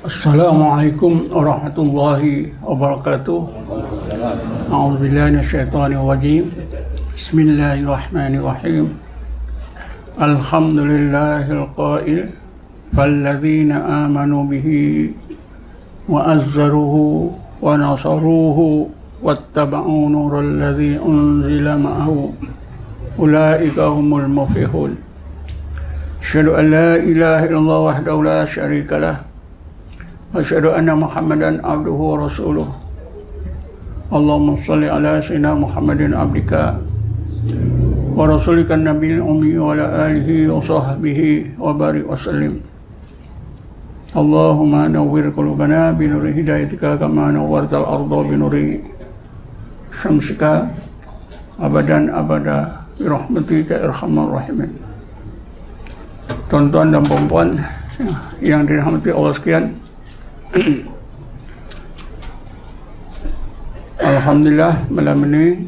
Assalamualaikum warahmatullahi wabarakatuh. A'udzubillahi minasyaitonir rajim. Bismillahirrahmanirrahim. Alhamdulillahil qail walladzina amanu bihi wa azzaruhu wa nasaruhu wattaba'u nural ladzi unzila ma'ahu ulaika humul muflihun. Asyhadu an la ilaha illallah wahdahu la syarika lah wa asyhadu anna Muhammadan abduhu wa rasuluh. Allahumma shalli ala sayyidina Muhammadin abdika wa rasulika nabiyil ummi wa ala alihi wa sahbihi wa barik wa sallim. Allahumma nawwir qulubana bi nuri hidayatika kama nawwartal arda bi nuri syamsika abadan abada bi rahmatika arhamar rahimin. Tuan-tuan dan puan-puan yang dirahmati Allah sekalian, alhamdulillah malam ini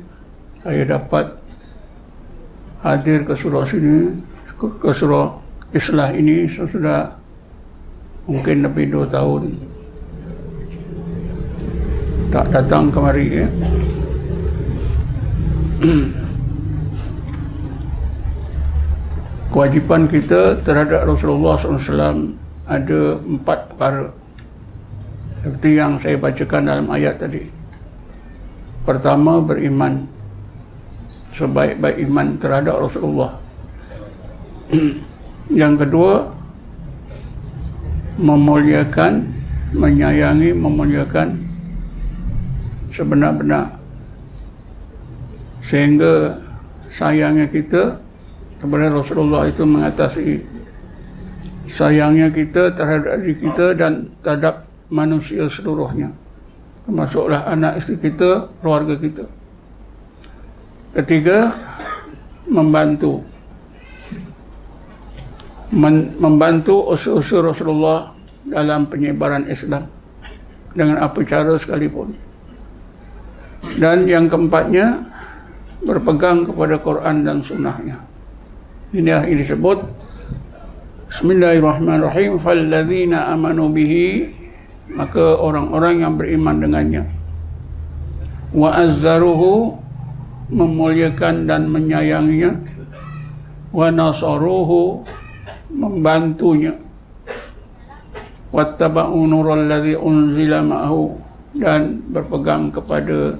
saya dapat hadir ke surau sini, ke surau Islah ini sesudah mungkin lebih 2 tahun tak datang kemari ya. Kewajipan kita terhadap Rasulullah SAW ada 4 perkara seperti yang saya bacakan dalam ayat tadi. Pertama, beriman sebaik-baik iman terhadap Rasulullah. Yang kedua, memuliakan, menyayangi, memuliakan sebenar-benar sehingga sayangnya kita kepada Rasulullah itu mengatasi sayangnya kita terhadap diri kita dan terhadap manusia seluruhnya, termasuklah anak isteri kita, keluarga kita. Ketiga, membantu usaha Rasulullah dalam penyebaran Islam dengan apa cara sekalipun. Dan yang keempatnya, berpegang kepada Quran dan sunnahnya. Ini yang disebut Bismillahirrahmanirrahim, falladzina amanu bihi, maka orang-orang yang beriman dengannya, wa azzaruhu, memuliakan dan menyayanginya, wa nasaruhu, membantunya, wattaba'u nural ladzi unzila ma'ahu, dan berpegang kepada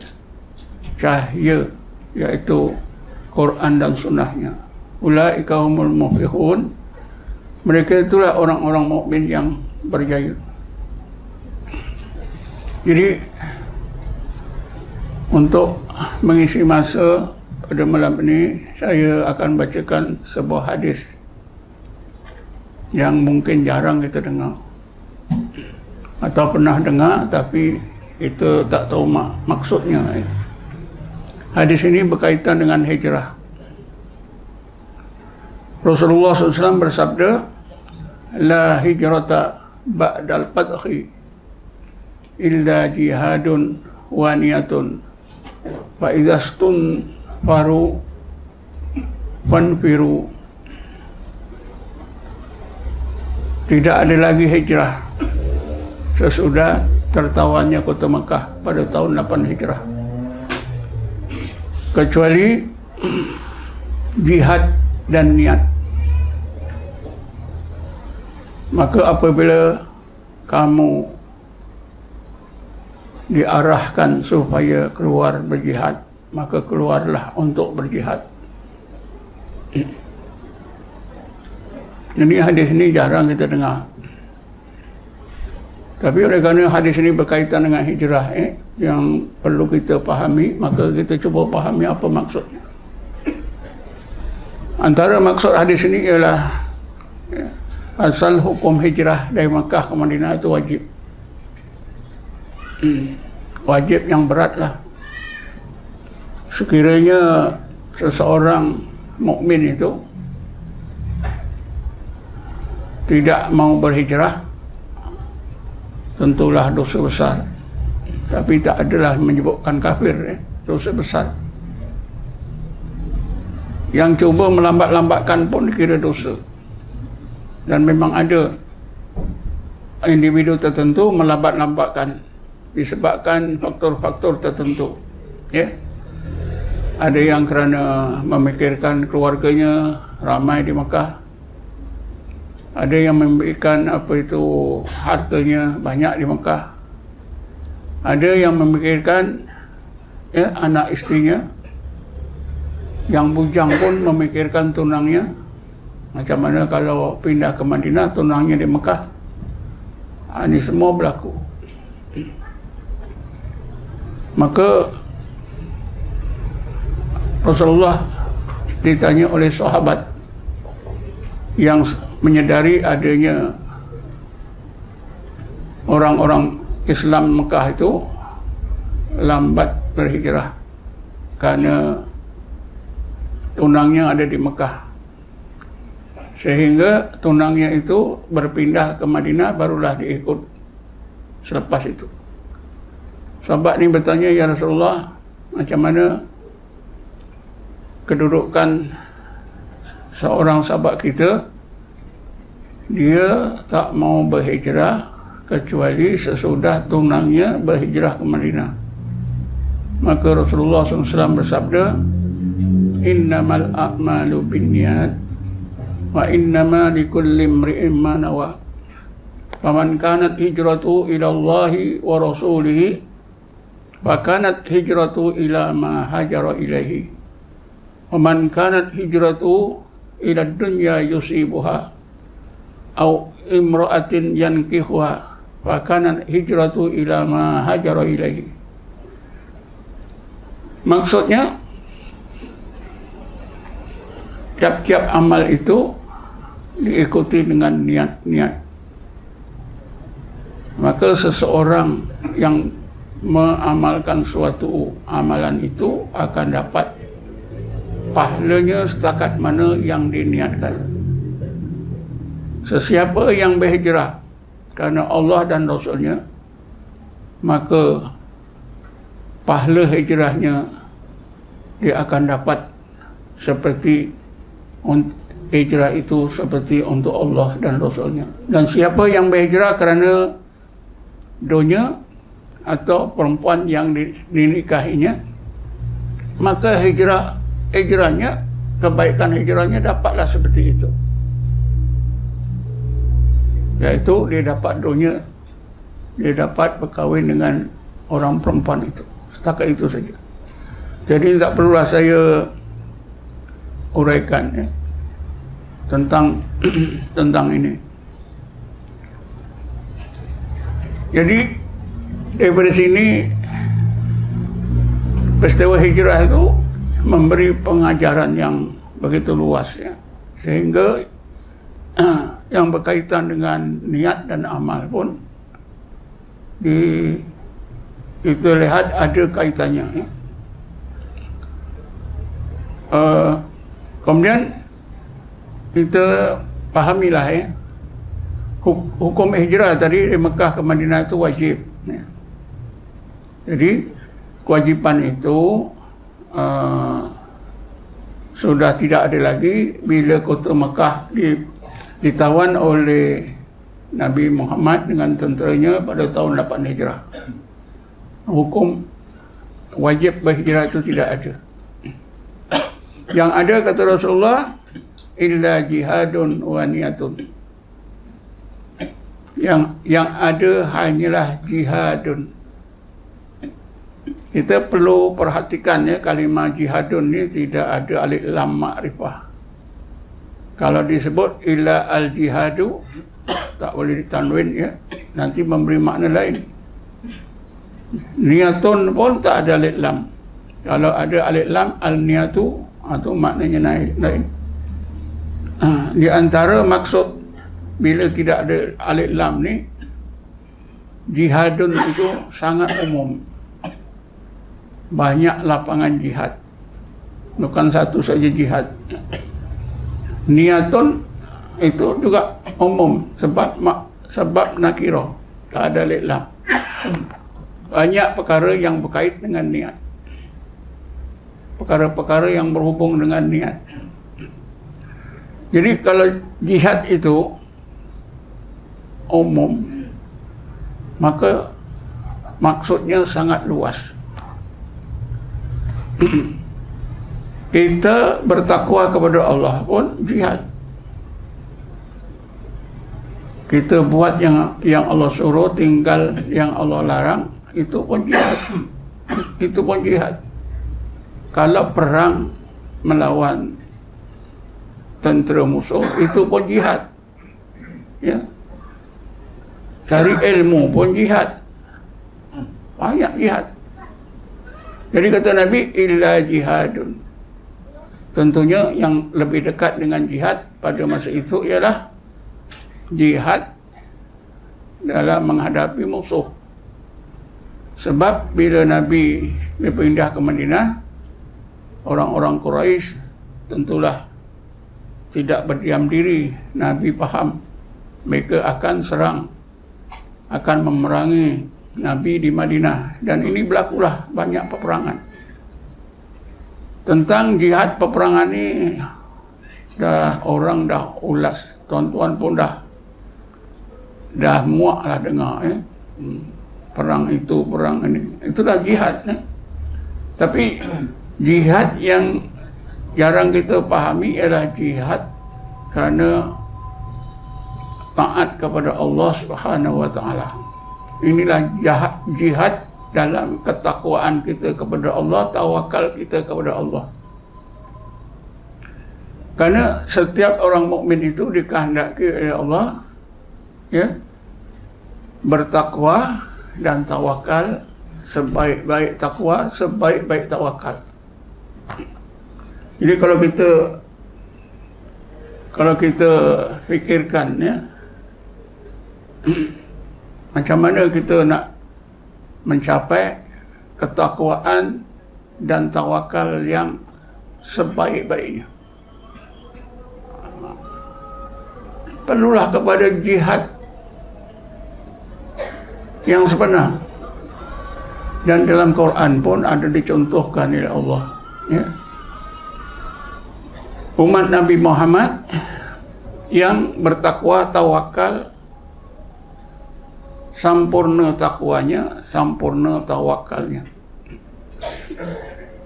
cahaya yaitu Quran dan sunnahnya. Ulaika humul muflihun, mereka itulah orang-orang mukmin yang berjaya. Jadi untuk mengisi masa pada malam ini, saya akan bacakan sebuah hadis yang mungkin jarang kita dengar atau pernah dengar tapi kita tak tahu maksudnya. Hadis ini berkaitan dengan hijrah. Rasulullah SAW bersabda, la hijrata ba'dal fathi illa jihadun wa niyatun fa idhastun faru fanfiru. Tidak ada lagi hijrah sesudah tertawannya kota Mekah pada tahun 8 hijrah, kecuali jihad dan niat. Maka apabila kamu diarahkan supaya keluar berjihad, maka keluarlah untuk berjihad. Jadi hadis ini jarang kita dengar. Tapi oleh kerana hadis ini berkaitan dengan hijrah yang perlu kita fahami, maka kita cuba fahami apa maksudnya. Antara maksud hadis ini ialah asal hukum hijrah dari Makkah ke Madinah itu wajib. Wajib yang beratlah. Sekiranya seseorang mukmin itu tidak mau berhijrah, tentulah dosa besar. Tapi tak adalah menyebutkan kafir, dosa besar. Yang cuba melambat-lambatkan pun dikira dosa. Dan memang ada individu tertentu melambat-lambatkan disebabkan faktor-faktor tertentu, ya. Ada yang kerana memikirkan keluarganya ramai di Mekah, ada yang memikirkan hartanya banyak di Mekah, ada yang memikirkan anak istrinya, yang bujang pun memikirkan tunangnya, macam mana kalau pindah ke Madinah tunangnya di Mekah. Ini semua berlaku. Maka Rasulullah ditanya oleh sahabat yang menyedari adanya orang-orang Islam Mekah itu lambat berhijrah karena tunangnya ada di Mekah, sehingga tunangnya itu berpindah ke Madinah, barulah diikut selepas itu. Sahabat ini bertanya, ya Rasulullah, macam mana kedudukan seorang sahabat kita, dia tak mau berhijrah kecuali sesudah tunangnya berhijrah ke Madinah. Maka Rasulullah SAW bersabda, innamal a'malu binniyat wa innama likulli imri'in ma nawa. Faman kanat hijratuhu ila Allahi wa rasulihi wa kanat hijratuhu ila ma hajara ilaihi. Wa man kanat hijratuhu ila dunya yusibuha au imra'atin yankihuha wa kanat hijratuhu ila ma hajara ilaihi. Maksudnya, tiap-tiap amal itu diikuti dengan niat-niat. Maka seseorang yang mengamalkan suatu amalan itu akan dapat pahalanya setakat mana yang diniatkan. Sesiapa yang berhijrah karena Allah dan Rasulnya, maka pahala hijrahnya dia akan dapat seperti hijrah itu seperti untuk Allah dan Rasulnya. Dan siapa yang berhijrah kerana dunia atau perempuan yang dinikahinya, maka hijrahnya, kebaikan hijrahnya dapatlah seperti itu, yaitu dia dapat dunia, dia dapat berkahwin dengan orang perempuan itu, setakat itu saja. Jadi tak perlulah saya uraikan tentang ini. Jadi daripada sini peristiwa hijrah itu memberi pengajaran yang begitu luas, ya, sehingga yang berkaitan dengan niat dan amal pun kita lihat ada kaitannya, ya. Kemudian kita pahamilah, ya, hukum hijrah tadi dari Mekah ke Madinah itu wajib, ya. Jadi kewajiban itu sudah tidak ada lagi bila kota Mekah ditawan oleh Nabi Muhammad dengan tenteranya pada tahun 8 Hijrah. Hukum wajib berhijrah itu tidak ada. Yang ada, kata Rasulullah, illa jihadun wa niyatun. Yang ada hanyalah jihadun. Kita perlu perhatikan, ya, kalimah jihadun ni tidak ada alif lam ma'rifah. Kalau disebut illa al jihadu, tak boleh ditanwin, ya, nanti memberi makna lain. Niyatun pun tak ada alif lam. Kalau ada alif lam, al niyatu, atau maknanya lain. Di antara maksud bila tidak ada alif lam ni, jihadun itu sangat umum. Banyak lapangan jihad, bukan satu saja jihad. Niyatun itu juga umum, sebab nakirah, tak ada alif lam. Banyak perkara yang berkait dengan niat, perkara-perkara yang berhubung dengan niat. Jadi kalau jihad itu umum, maka maksudnya sangat luas. Kita bertakwa kepada Allah pun jihad. Kita buat yang Allah suruh, tinggal yang Allah larang, itu pun jihad. Itu pun jihad. Kalau perang melawan tentera musuh, itu pun jihad. Ya. Cari ilmu pun jihad. Banyak jihad. Jadi kata Nabi, illa jihadun. Tentunya yang lebih dekat dengan jihad pada masa itu ialah jihad dalam menghadapi musuh. Sebab bila Nabi berpindah ke Madinah, orang-orang Quraisy tentulah tidak berdiam diri. Nabi faham mereka akan serang, akan memerangi Nabi di Madinah, dan ini berlakulah banyak peperangan. Tentang jihad peperangan ini orang dah ulas, tuan-tuan pun dah muak lah dengar perang itu, perang ini, itulah jihad. Tapi jihad yang jarang kita pahami ialah jihad kerana taat kepada Allah Subhanahu wa taala. Inilah jihad dalam ketakwaan kita kepada Allah, tawakal kita kepada Allah. Karena setiap orang mukmin itu dikehendaki oleh Allah, ya, bertakwa dan tawakal, sebaik-baik takwa, sebaik-baik tawakal. Jadi kalau kita fikirkan, ya, macam mana kita nak mencapai ketakwaan dan tawakal yang sebaik-baiknya, perlulah kepada jihad yang sebenar. Dan dalam Quran pun ada dicontohkan oleh Allah, ya. Umat Nabi Muhammad yang bertakwa, tawakal, sampurna takwanya, sampurna tawakalnya,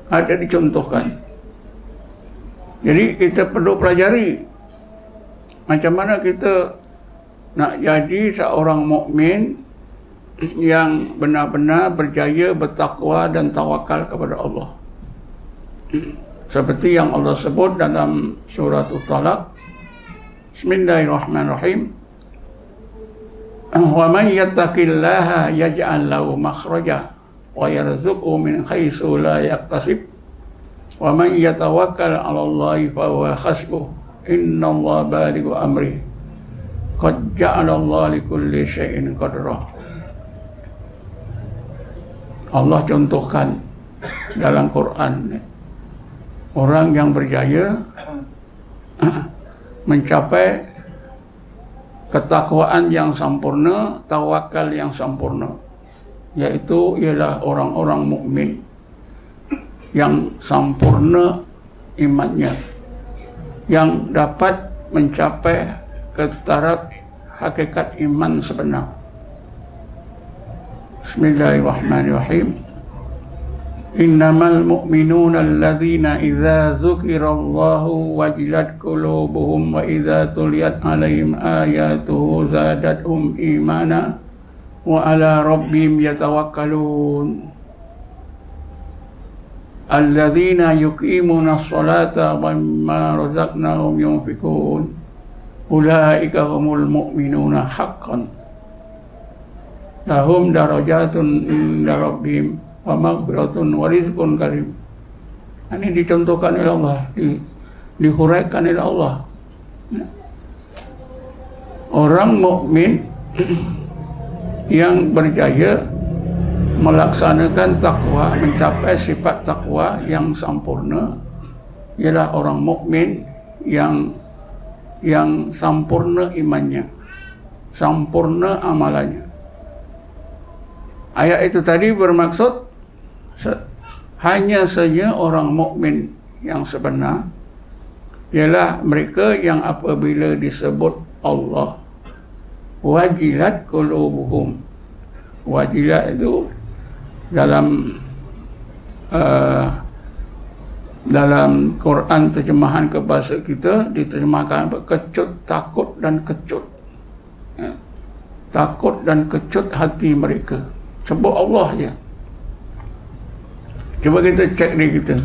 ada dicontohkan. Jadi kita perlu pelajari macam mana kita nak jadi seorang mukmin yang benar-benar berjaya bertakwa dan tawakal kepada Allah. Seperti yang Allah sebut dalam surah At-Talaq, Bismillahirrahmanirrahim. Wa man yattaqillaha yaj'al lahu makhraja wa yarzuqhu min haitsu la yahtasib wa man yatawakkal 'ala Allahi fa huwa hasbuh innallaha balighu amri qad ja'ala Allahu likulli syai'in qadra. Allah contohkan dalam Quran orang yang berjaya mencapai ketakwaan yang sempurna, tawakal yang sempurna, yaitu ialah orang-orang mukmin yang sempurna imannya, yang dapat mencapai ke taraf hakikat iman sebenar. Bismillahirrahmanirrahim. Innamal mu'minuna alladzina idza dzukirallahu wajilat qulubuhum wa idza tuliyat 'alaihim ayatuhu zadatuhum imana wa 'ala rabbihim yatawakkalun. Alladzina yuqimuna as-salata wa mimma razaqnahum yunfiqun. Ulaika humul mu'minuna haqqan. Lahum darajatun 'inda rabbihim wa maghfiratun wa rizqun karim. Ini dicontohkan oleh Allah, dihuraikan oleh Allah. Orang mukmin yang berjaya melaksanakan takwa, mencapai sifat takwa yang sempurna, ialah orang mukmin yang sempurna imannya, sempurna amalannya. Ayat itu tadi bermaksud hanya saja orang mukmin yang sebenar ialah mereka yang apabila disebut Allah wajilat qulubuhum, Wajilat itu dalam Quran terjemahan ke bahasa kita diterjemahkan kecut, takut dan kecut. Ya. Takut dan kecut hati mereka. Sebut Allah je. Cuba kita cek diri kita.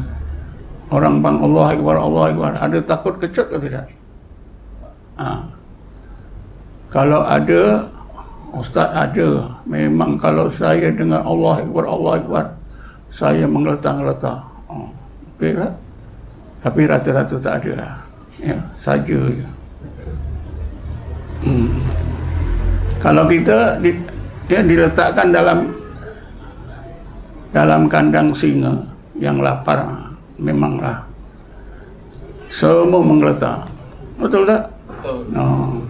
Orang bang Allah Akbar, ada takut kecut ke tidak? Kalau ada, Ustaz ada. Memang kalau saya dengar Allah Akbar, saya menggeletar-geletar. Okey lah. Tapi rata-rata tak ada lah. Ya, saja je. Kalau kita diletakkan dalam kandang singa yang lapar, memanglah semua menggeletar. Betul tak? Betul.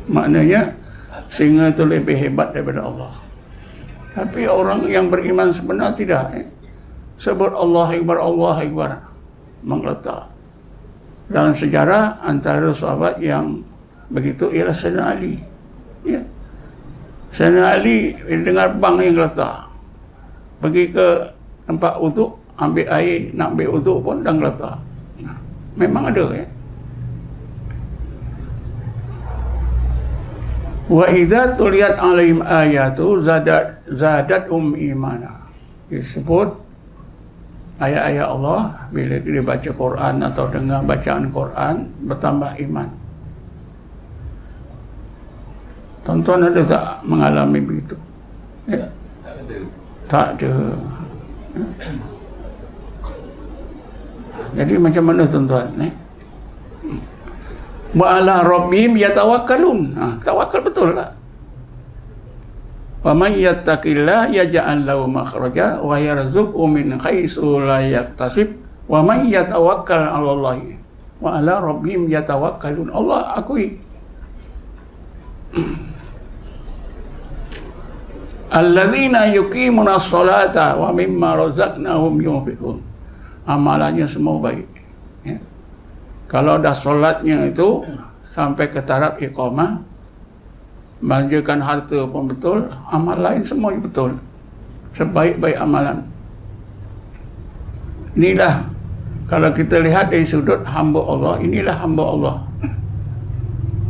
Maknanya singa itu lebih hebat daripada Allah. Tapi orang yang beriman sebenar tidak. Sebut Allah Akbar, menggeletar. Dalam sejarah antara sahabat yang begitu ialah Sayyidina Ali. Ya. Sayyidina Ali dengar bang yang geletar, pergi ke tempat uduk, ambil air, nak ambil uduk pun dah geletar. Memang ada ya. Wa idza tuliyat alaihim ayatu zadat imana. Disebut ayat-ayat Allah bila dia baca Quran atau dengar bacaan Quran bertambah iman. Tuan-tuan ada tak mengalami begitu? Ya. Tak ada. Jadi macam mana tuan-tuan? Wa ala rabbihim yatawakkalun. Tawakal betul lah. Wa man yattaqillah yaj'al lahu makhraja wa yarzuqhu min haitsu la yahtasib wa man yatawakkal 'ala Allah wa ala rabbihim yatawakkalun. Allah akui alladzina yuqimuna sholata wa mimma razaqnahum yunfiqun. Amalannya semua baik. Ya. Kalau dah solatnya itu sampai ke taraf iqamah, belanjakan harta pun betul, amal lain semua betul. Sebaik-baik amalan. Inilah kalau kita lihat dari sudut hamba Allah, inilah hamba Allah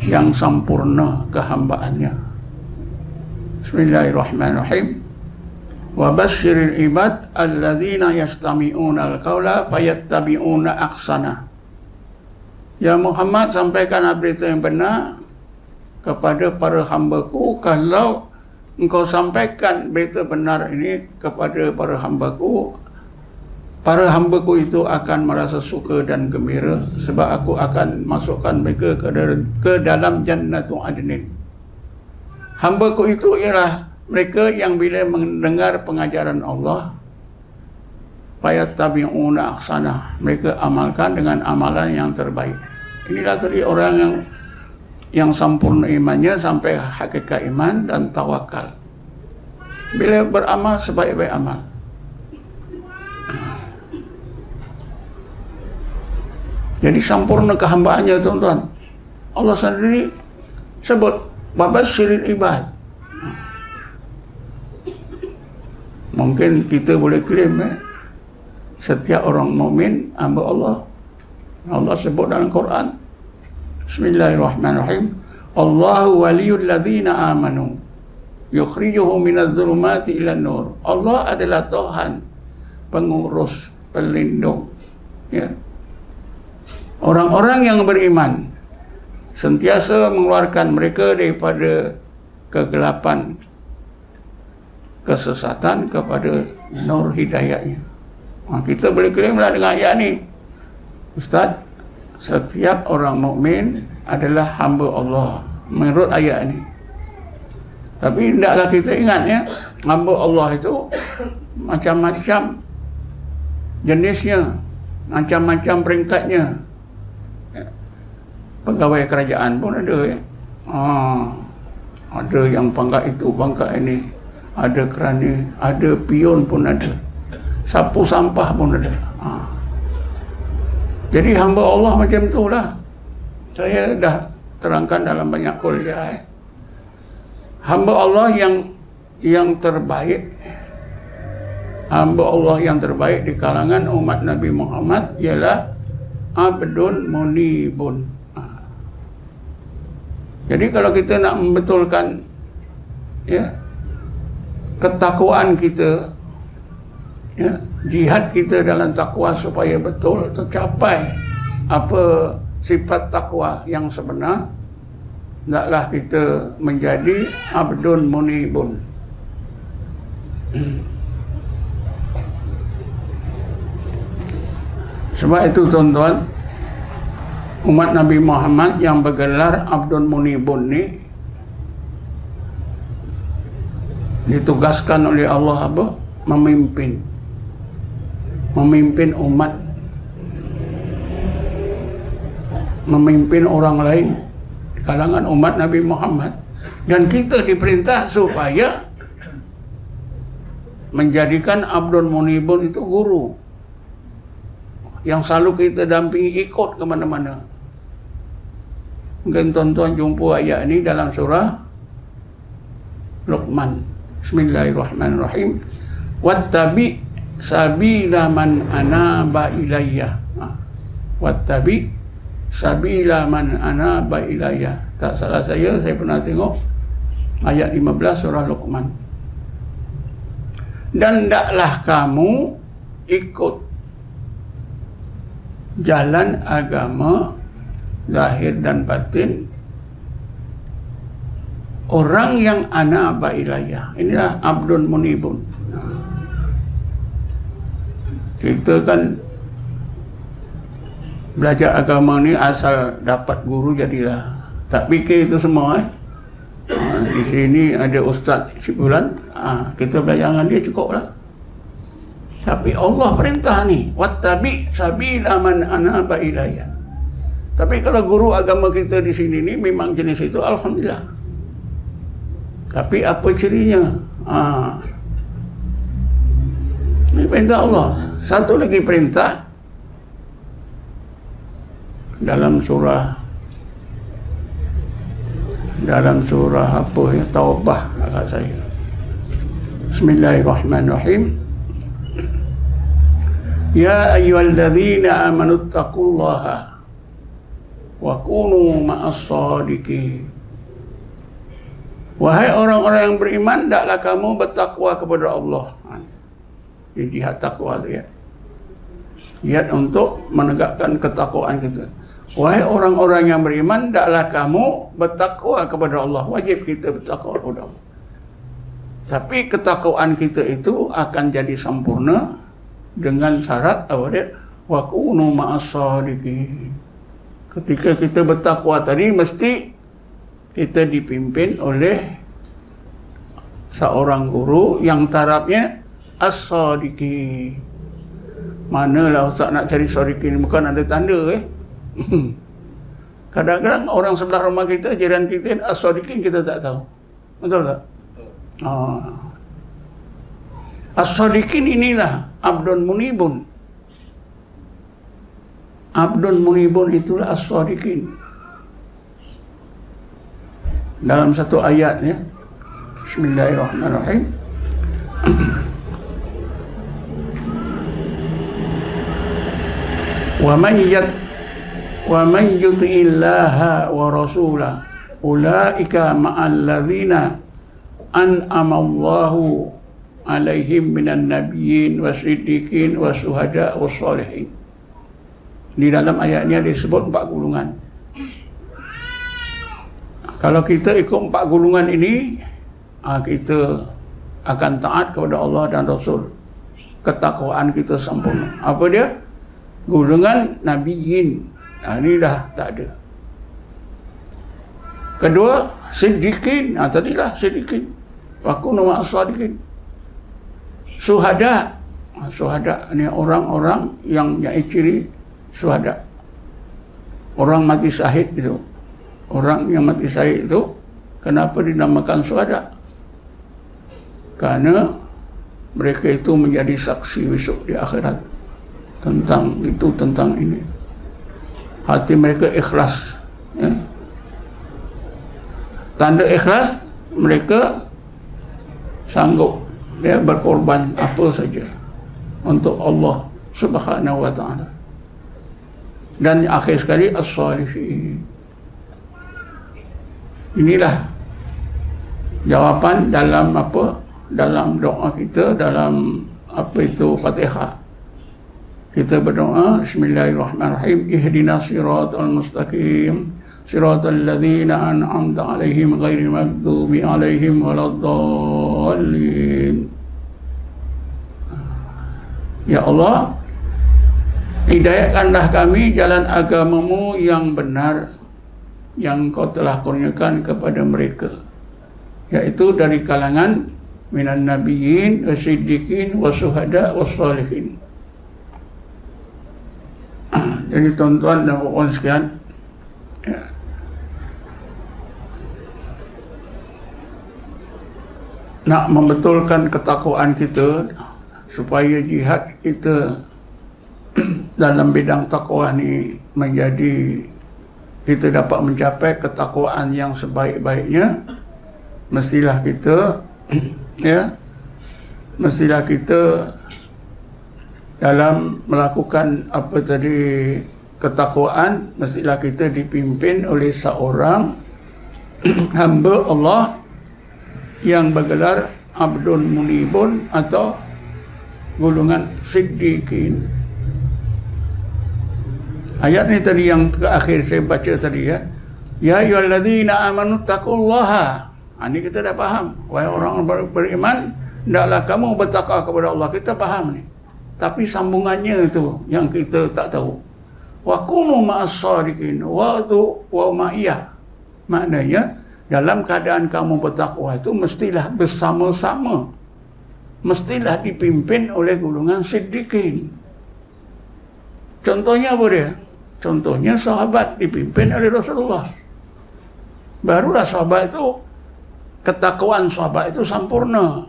yang sempurna kehambaannya. Bismillahirrahmanirrahim. Wa basyiril ibad alladzina yastami'una al-qawla fayattabi'una ahsana. Ya Muhammad, sampaikan berita yang benar kepada para hamba-Ku. Kalau engkau sampaikan berita benar ini kepada para hamba-Ku itu akan merasa suka dan gembira, sebab aku akan masukkan mereka ke dalam Jannatul Adnin. Hamba-Ku itu ialah mereka yang bila mendengar pengajaran Allah, fayattabi'una ahsana, mereka amalkan dengan amalan yang terbaik. Inilah tadi orang yang sempurna imannya sampai hakikat iman dan tawakal. Bila beramal sebaik-baik amal. Jadi sempurna kehambaannya tuan-tuan. Allah sendiri sebut Babasyiril ibad. Mungkin kita boleh klaim setiap orang mukmin hamba Allah. Allah sebut dalam Quran, Bismillahirrahmanirrahim, Allahu waliyul ladzina amanu yukhrijuhum minadh dhulumati ilan nur. Allah adalah Tuhan, pengurus, pelindung, ya. Orang-orang yang beriman sentiasa mengeluarkan mereka daripada kegelapan, kesesatan kepada nur hidayahnya. Kita boleh klaimlah dengan ayat ni, Ustaz, setiap orang mukmin adalah hamba Allah menurut ayat ni. Tapi hendaklah kita ingat ya, hamba Allah itu macam-macam jenisnya, macam-macam peringkatnya. Pegawai kerajaan pun ada ya. Ada yang pangkat itu, pangkat ini, ada kerani, ada pion pun ada, sapu sampah pun ada. Jadi hamba Allah macam itulah. Saya dah terangkan dalam banyak kuliah. Hamba Allah yang yang terbaik, hamba Allah yang terbaik di kalangan umat Nabi Muhammad ialah abdun munibun. Jadi kalau kita nak membetulkan ya ketakwaan kita, ya, jihad kita dalam takwa supaya betul tercapai apa sifat takwa yang sebenar, hendaklah kita menjadi abdun munibun. Sebab itu tuan-tuan, umat Nabi Muhammad yang bergelar abdun munibun ni ditugaskan oleh Allah apa? Memimpin umat, memimpin orang lain di kalangan umat Nabi Muhammad, dan kita diperintah supaya menjadikan abdun munibun itu guru yang selalu kita dampingi, ikut ke mana-mana. Mungkin tuan-tuan jumpa ayat ini dalam surah Luqman. Bismillahirrahmanirrahim. Wattabi sabila man anaba ilayya. Wattabi sabila man anaba ilayya. Tak salah saya pernah tengok ayat 15 surah Luqman. Dan hendaklah kamu ikut jalan agama zahir dan batin orang yang anaba ilayya. Inilah abdun munibun. Kita kan belajar agama ni asal dapat guru jadilah, tak fikir itu semua. Di sini ada ustaz sebulan, kita belajar dengan dia cukup lah. Tapi Allah perintah ni, wattabi sabila man anaba ilayya. Tapi kalau guru agama kita di sini ni memang jenis itu, alhamdulillah. Tapi apa cirinya? Ini perintah Allah. Satu lagi perintah dalam surah apa ya, Taubah agak saya. Bismillahirrahmanirrahim. Ya ayyuhalladzina amanu taqullaha wa kunu ma'as-shadiqin. Wahai orang-orang yang beriman, hendaklah kamu bertakwa kepada Allah. Ini jihad takwa tu ya. Jihad untuk menegakkan ketakwaan kita. Wahai orang-orang yang beriman, hendaklah kamu bertakwa kepada Allah. Wajib kita bertakwa kepada Allah. Tapi ketakwaan kita itu akan jadi sempurna dengan syarat apa dia? Wa kunu ma'as-shadiqin. Ketika kita bertakwa tadi, mesti kita dipimpin oleh seorang guru yang tarafnya as-shadiqin. Manalah ustaz nak cari shadiqin, bukan ada tanda Kadang-kadang orang sebelah rumah kita, jiran kita as-shadiqin kita tak tahu. Betul tak? As-shadiqin inilah abdun munibun. Abdun munibun itulah as-shadiqin. Dalam satu ayatnya, Bismillahirrahmanirrahim. Wa man yuti'illaha wa rasulahu ulaika ma'al ladzina an'ama Allahu alaihim minan nabiyyin wasiddiqin wasuhada wassalihin. Di dalam ayatnya disebut 4 golongan. Kalau kita ikut 4 golongan ini, kita akan taat kepada Allah dan Rasul. Ketakwaan kita sempurna. Apa dia? Golongan nabiyyin. Ini dah tak ada. Kedua, siddiqin. Tadilah siddiqin. Wa kunu ma'as-shadiqin. Suhada. Suhada ni orang-orang yang ciri suhada. Orang mati syahid itu. Orang yang mati syahid itu kenapa dinamakan suhada? Karena mereka itu menjadi saksi besok di akhirat tentang itu, tentang ini. Hati mereka ikhlas, ya. Tanda ikhlas, mereka sanggup dia berkorban apa saja untuk Allah Subhanahu wa ta'ala. Dan akhir sekali as-salihin. Inilah jawapan dalam apa? Dalam doa kita, dalam apa itu Fatihah. Kita berdoa bismillahirrahmanirrahim, ihdinas siratal mustaqim siratal ladzina an'amta 'alaihim ghairil maghdubi 'alaihim waladdallin. Ya Allah, hidayahkanlah kami jalan agamamu yang benar yang kau telah kurniakan kepada mereka, yaitu dari kalangan minan nabiyyin wasiddiqin wasuhada wassalihin. Jadi tuan-tuan dan puan sekalian, ya, nak membetulkan ketakwaan kita supaya jihad kita dalam bidang takwa ni menjadi kita dapat mencapai ketakwaan yang sebaik-baiknya, mestilah kita ya, mestilah kita dalam melakukan apa tadi ketakwaan, mestilah kita dipimpin oleh seorang hamba Allah yang bergelar Abdul Munibun atau golongan Siddiqin. Ayat ni tadi yang terakhir saya baca tadi, ya, ya ayyuhalladzina amanu taqullaha. Ini kita dah faham, wahai orang beriman, hendaklah kamu bertakwa kepada Allah. Kita faham ni. Tapi sambungannya itu yang kita tak tahu. Wa kunu ma'as-shadiqin wa ma'iyah. Maknanya dalam keadaan kamu bertakwa itu mestilah bersama-sama, mestilah dipimpin oleh golongan siddiqin. Contohnya apa dia? Contohnya sahabat dipimpin oleh Rasulullah. Barulah sahabat itu, ketakwaan sahabat itu sempurna.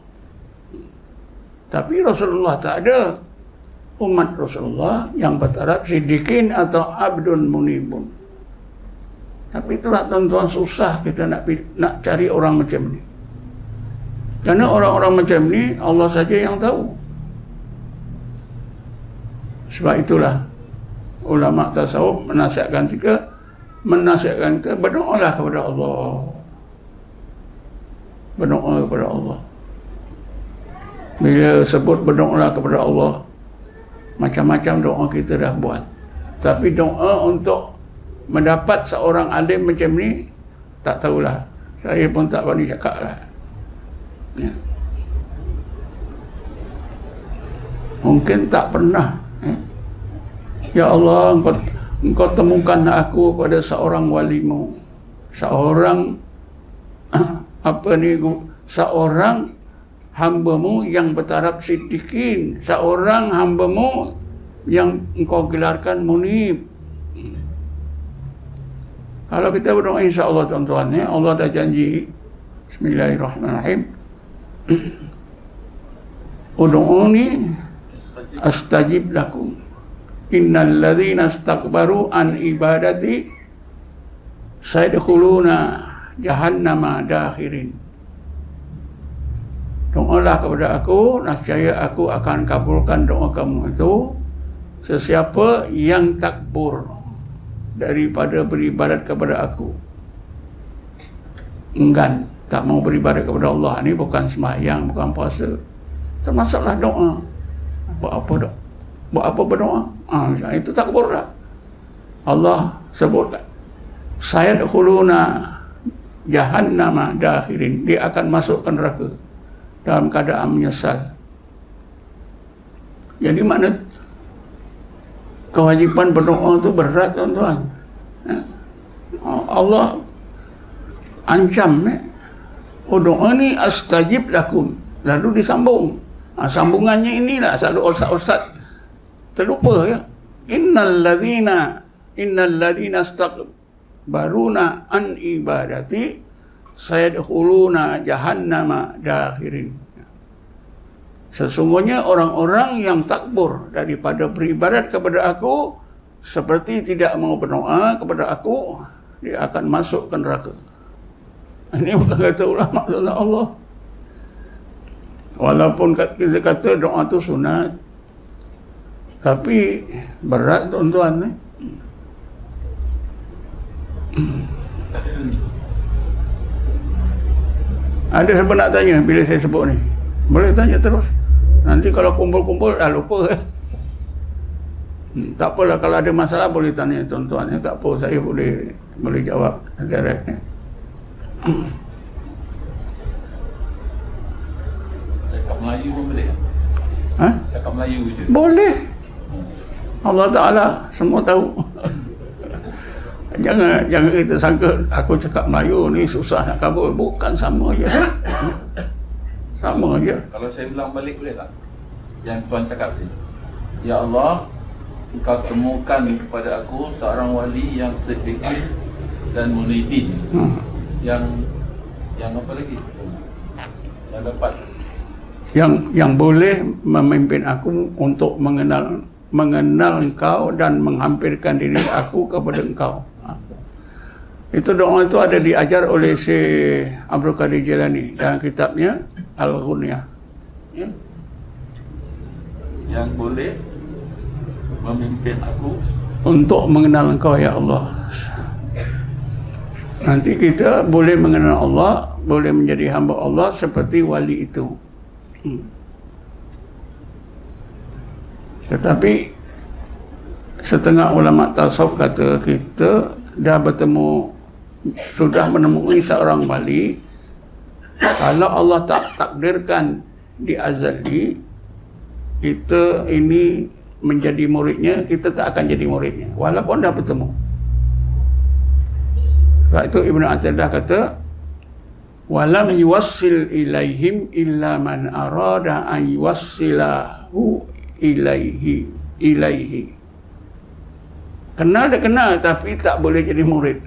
Tapi Rasulullah tak ada. Umat Rasulullah yang bertaraf siddiqin atau abdun munibun. Tapi itulah tuan-tuan, susah kita nak cari orang macam ni. Karena orang-orang macam ni Allah saja yang tahu. Sebab itulah ulama tasawuf menasihatkan kita berdoalah kepada Allah. Berdoa kepada Allah. Bila sebut berdoalah kepada Allah, macam-macam doa kita dah buat. Tapi doa untuk mendapat seorang alim macam ni, tak tahulah. Saya pun tak berani cakap lah. Ya. Mungkin tak pernah. Ya Allah, engkau temukan aku pada seorang walimu. Seorang seorang hamba-Mu yang bertaraf siddiqin, seorang hamba-Mu yang engkau gelarkan munib. Kalau kita berdoa, insya-Allah tuan-tuan, ya, Allah dah janji. Bismillahirrahmanirrahim. Ud'uni astajib lakum. Innal ladzina istakbaru an ibadati sayadkhuluna jahannama dakhirin. Doalah kepada aku, nescaya aku akan kabulkan doa kamu itu. Sesiapa yang takbur daripada beribadat kepada aku, enggan, tak mau beribadat kepada Allah, ini bukan sembahyang, bukan puasa, termasuklah doa. Buat apa doa? Buat apa berdoa? Itu takbur lah. Allah sebut, sayadkhuluna jahannama dakhirin, dia akan masuk ke neraka dalam keadaan menyesal. Jadi mana kewajipan berdoa itu berat, tuan-tuan. Allah ancam, ud'uni astajib lakum. Lalu disambung. Sambungannya inilah selalu ustaz-ustaz terlupa, ya. Innal ladzina istakbaruna an ibadati sayadkhuluna jahannama dakhirin. Sesungguhnya orang-orang yang takbur daripada beribadat kepada aku, seperti tidak mau berdoa kepada aku, dia akan masuk ke neraka. Ini bukan kata ulama Allah. Walaupun kita kata doa tu sunat, tapi berat tuan-tuan ni. Ada siapa nak tanya bila saya sebut ni? Boleh tanya terus. Nanti kalau kumpul-kumpul dah lupa. Tak apalah, kalau ada masalah boleh tanya tuan-tuan. Tak apa, saya boleh jawab direct. Cakap Melayu pun boleh? Ha? Cakap Melayu je? Boleh. Allah Ta'ala semua tahu. Jangan kita sangka aku cakap Melayu ni susah nak kabul. Bukan, sama je. Sama je. Kalau saya ulang balik boleh tak? Yang tuan cakap tadi. Ya Allah, Engkau temukan kepada aku seorang wali yang sedikit dan munibin. Yang apa lagi? Yang dapat yang boleh memimpin aku untuk mengenal Engkau dan menghampirkan diri aku kepada Engkau. Itu doa itu ada diajar oleh Syekh Abdul Qadir Jilani dalam kitabnya Al-Ghunyah. Ya? Yang boleh memimpin aku untuk mengenal Engkau, ya Allah. Nanti kita boleh mengenal Allah, boleh menjadi hamba Allah seperti wali itu. Tetapi setengah ulama tasawuf kata kita dah bertemu, sudah menemui seorang wali, kalau Allah tak takdirkan di azali kita ini menjadi muridnya, kita tak akan jadi muridnya walaupun dah bertemu. Sebab itu Ibnu Athaillah kata, walam yuwassil ilaihim illa man arada an yuwassilahu ilaihi. Kenal dia kenal, tapi tak boleh jadi murid.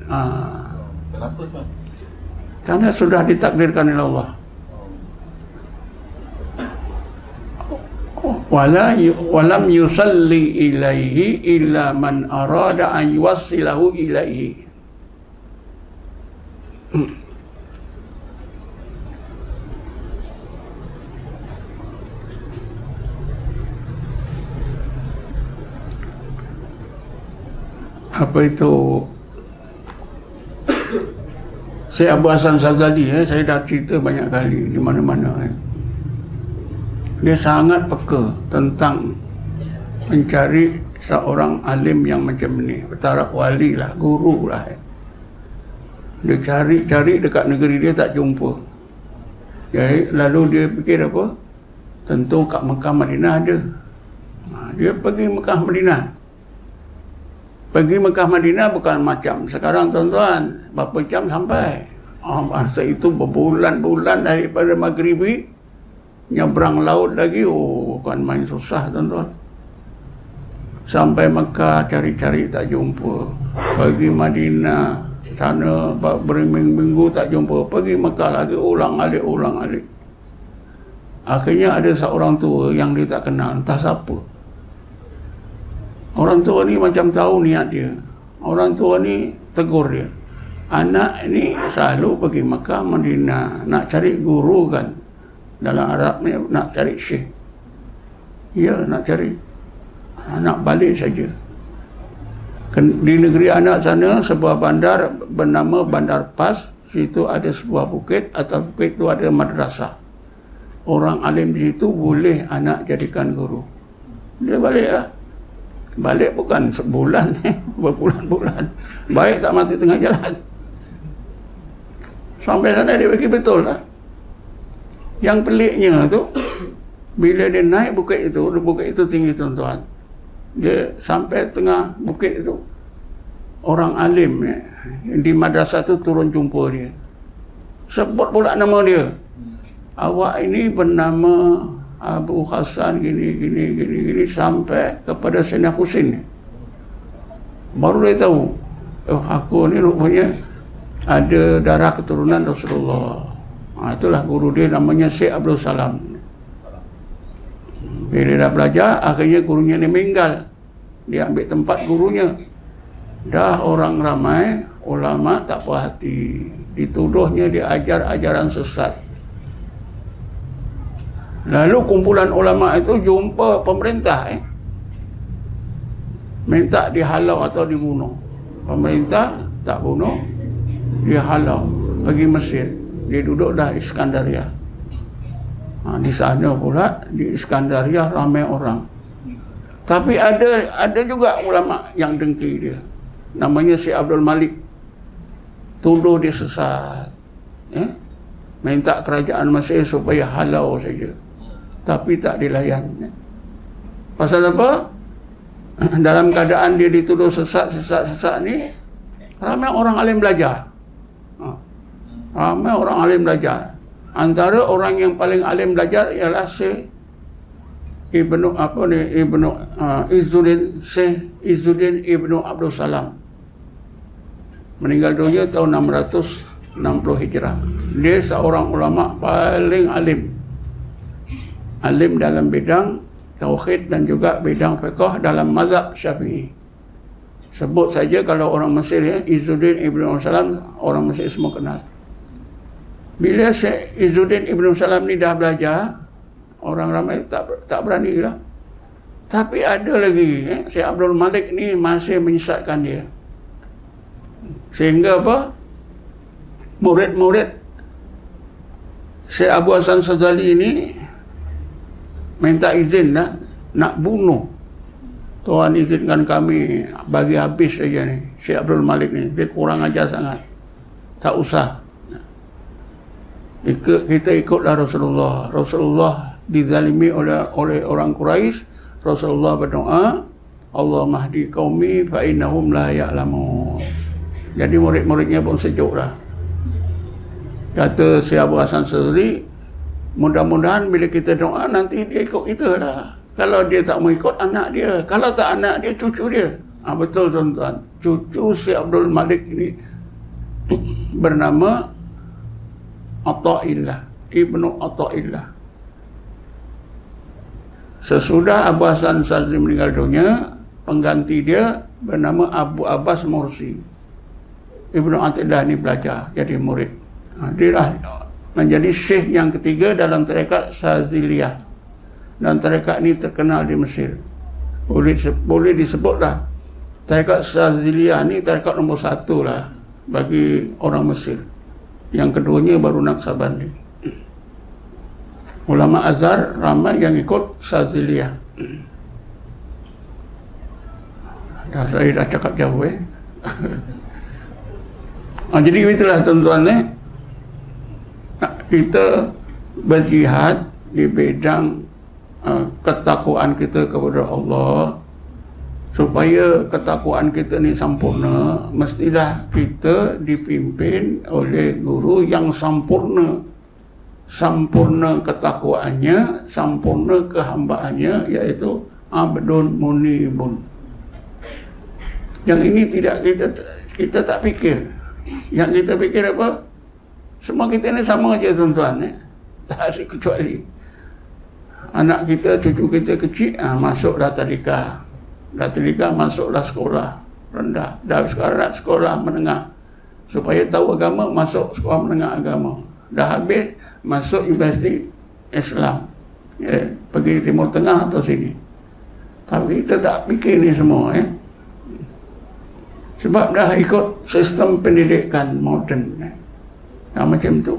Kenapa tuan? Karena sudah ditakdirkan oleh Allah. Walam yusalli ilaihi illa man arada an yuwassilahu ilaihi. Apa itu Syekh Abu Hasan Sazali, saya dah cerita banyak kali di mana-mana. Dia sangat peka tentang mencari seorang alim yang macam ni, bertaraf wali lah, guru lah. Dia cari dekat negeri dia tak jumpa. Jadi, lalu dia fikir apa? Tentu kat Mekah Madinah ada. Dia pergi Mekah Madinah. Pergi Mekah Madinah bukan macam sekarang tuan-tuan, berapa jam sampai. Masa itu berbulan-bulan daripada Maghribi, nyebrang laut lagi, bukan main susah tuan-tuan. Sampai Mekah cari-cari tak jumpa. Pergi Madinah, sana berminggu-minggu tak jumpa. Pergi Mekah lagi, ulang-alik. Akhirnya ada seorang tua yang dia tak kenal, entah siapa. Orang tua ni macam tahu niat dia. Orang tua ni tegur dia. Anak ni selalu pergi Mekah, Madinah, nak cari guru kan. Dalam Arab ni nak cari syekh. Ya, nak cari. Nak balik saja. Di negeri anak sana, sebuah bandar bernama Bandar Pas. Situ ada sebuah bukit, atas bukit itu ada madrasah. Orang alim di situ boleh anak jadikan guru. Dia baliklah. Balik bukan sebulan, berbulan-bulan. Baik tak mati tengah jalan. Sampai sana dia fikir betul lah. Yang peliknya tu, bila dia naik bukit itu tinggi tuan-tuan. Dia sampai tengah bukit itu, orang alim di madrasah tu turun jumpa dia. Sebut pula nama dia. Awak ini bernama Abu Hasan gini sampai kepada Sayyidina Husin. Baru dia tahu, aku ni rupanya ada darah keturunan Rasulullah. Itulah guru dia, namanya Syekh Abdul Salam. Bila dia dah belajar, akhirnya gurunya ni meninggal. Dia ambil tempat gurunya. Dah orang ramai, ulama tak puas hati. Dituduhnya dia ajar ajaran sesat. Lalu kumpulan ulama itu jumpa pemerintah, minta dihalau atau dibunuh. Pemerintah tak bunuh, dia halau pergi Mesir. Dia duduk dah Iskandaria. Di sana pula di Iskandaria ramai orang. Tapi ada juga ulama yang dengki dia. Namanya Syekh Abdul Malik. Tuduh dia sesat. Minta kerajaan Mesir supaya halau saja. Tapi tak dilayan. Pasal apa? Dalam keadaan dia dituduh sesat ni, ramai orang alim belajar. Ramai orang alim belajar. Antara orang yang paling alim belajar ialah Syekh Izzuddin Ibnu Abdul Salam. Meninggal dunia tahun 660 Hijrah. Dia seorang ulama paling alim. Alim dalam bidang tauhid dan juga bidang fiqh dalam mazhab Syafi'i. Sebut saja kalau orang Mesir, Izzuddin Ibnu Salam, orang Mesir semua kenal. Bila Syekh Izzuddin Ibnu Salam ni dah belajar, orang ramai tak berani lah. Tapi ada lagi, Syekh Abdul Malik ni masih menyesatkan dia. Sehingga apa? Murid-murid Syekh Abu Hasan Sazali ni minta izin lah, nak bunuh. Tuan izinkan kami bagi habis saja ni Syekh Abdul Malik ni, dia kurang ajar sangat, tak usah. Kita ikutlah Rasulullah. Rasulullah dizalimi oleh orang Quraisy. Rasulullah berdoa, Allah mahdi qaumi fa innahum la ya'lamun. Jadi murid-muridnya pun sejuk lah. Kata Syekh Abu Hasan Sazali, mudah-mudahan bila kita doa nanti dia ikut kita lah. Kalau dia tak mau ikut, anak dia. Kalau tak anak dia, cucu dia. Betul tuan-tuan. Cucu Syekh Abdul Malik ini bernama Athaillah, Ibnu Athaillah. Sesudah Abu Hasan Sazali meninggal dunia, pengganti dia bernama Abu Abbas Mursi. Ibnu Athaillah ni belajar jadi murid. Dia lah menjadi syekh yang ketiga dalam tarekat Saziliyah. Dan tarekat ni terkenal di Mesir. Boleh disebutlah tarekat Saziliyah ni tarekat nombor 1 lah bagi orang Mesir. Yang keduanya baru Naqsabandi. Ulama Azhar ramai yang ikut Saziliyah. Saya dah cakap jauh jadi itulah tuan-tuan kita berjihad di bidang ketakwaan kita kepada Allah. Supaya ketakwaan kita ni sempurna, mestilah kita dipimpin oleh guru yang sempurna. Sempurna ketakwaannya, sempurna kehambaannya, iaitu Abdun Munibun. Yang ini tidak kita tak fikir. Yang kita fikir apa? Semua kita ni sama aja tuan-tuan. Tak ada kecuali. Anak kita, cucu kita kecil, masuklah tadika. Dah tadika, masuklah sekolah rendah. Dah sekarang sekolah menengah. Supaya tahu agama, masuk sekolah menengah agama. Dah habis, masuk universiti Islam. Pergi Timur Tengah atau sini. Tapi kita tak fikir ni semua. Sebab dah ikut sistem pendidikan moden. Macam tu.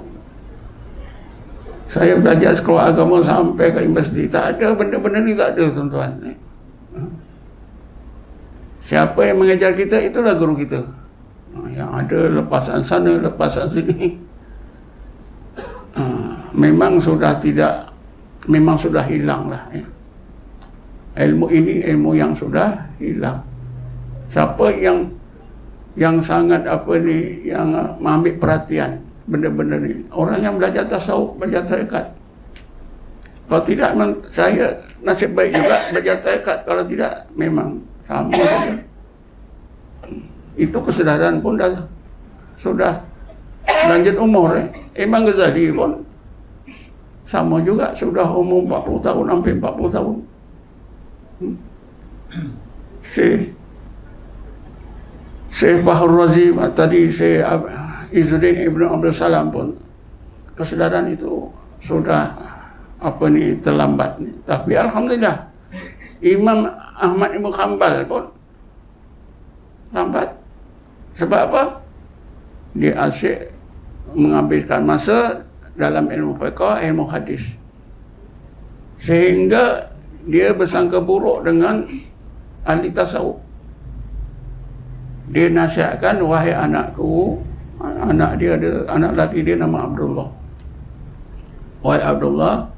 Saya belajar sekolah agama sampai ke universiti. Tak ada benda-benda ni, tak ada tuan-tuan. Siapa yang mengajar kita, itulah guru kita. Yang ada lepasan sana, lepasan sini. Memang sudah hilang lah. Ilmu ini ilmu yang sudah hilang. Siapa yang sangat yang mengambil perhatian benda-benda ni? Orang yang belajar tasawuf, belajar tarekat. Kalau tidak, saya nasib baik juga belajar tarekat. Kalau tidak, memang sama saja. Itu kesedaran pun sudah lanjut umur. Imam Ghazali pun sama juga, sudah umur 40 tahun, hampir 40 tahun. Syekh Bahrul Razi tadi, Syekh Izzuddin Ibnu Abdul Salam pun kesedaran itu sudah terlambat ni. Tapi alhamdulillah Imam Ahmad Ibn Hanbal pun lambat. Sebab apa? Dia asyik menghabiskan masa dalam ilmu fiqh, ilmu hadis, sehingga dia bersangka buruk dengan ahli tasawuf. Dia nasihatkan, wahai anakku, anak dia ada anak lelaki dia nama Abdullah. Wahai Abdullah,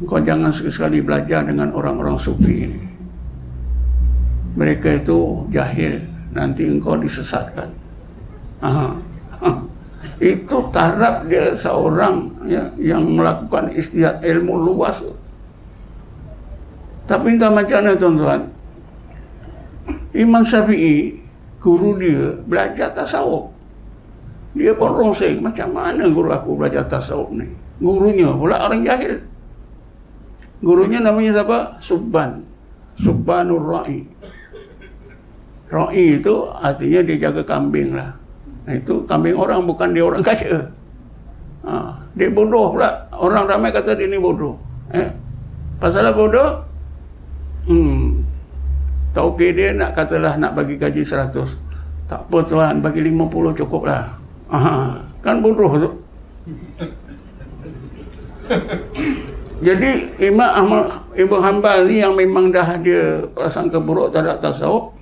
kau jangan sekali-sekali belajar dengan orang-orang sufi ini. Mereka itu jahil, nanti engkau disesatkan. Itu taraf dia seorang yang melakukan ijtihad ilmu luas. Tapi entah macam mana tuan-tuan, Imam Syafi'i, guru dia belajar tasawuf. Dia pun rungsing, macam mana guru aku belajar tasawuf ni? Gurunya pula orang jahil. Gurunya namanya siapa? Subbanur Ra'i. Ra'i itu artinya dia jaga kambing lah. Itu kambing orang, bukan dia orang kaya. Dia bodoh pula. Orang ramai kata dia ni bodoh. Pasal bodoh? Tauke dia katalah nak bagi gaji 100. Tak apa tuan, bagi 50 cukup lah. Kan bodoh tu. Jadi Imam Ahmad Ibn Hanbal ni yang memang dah dia prasangka buruk terhadap tasawuf,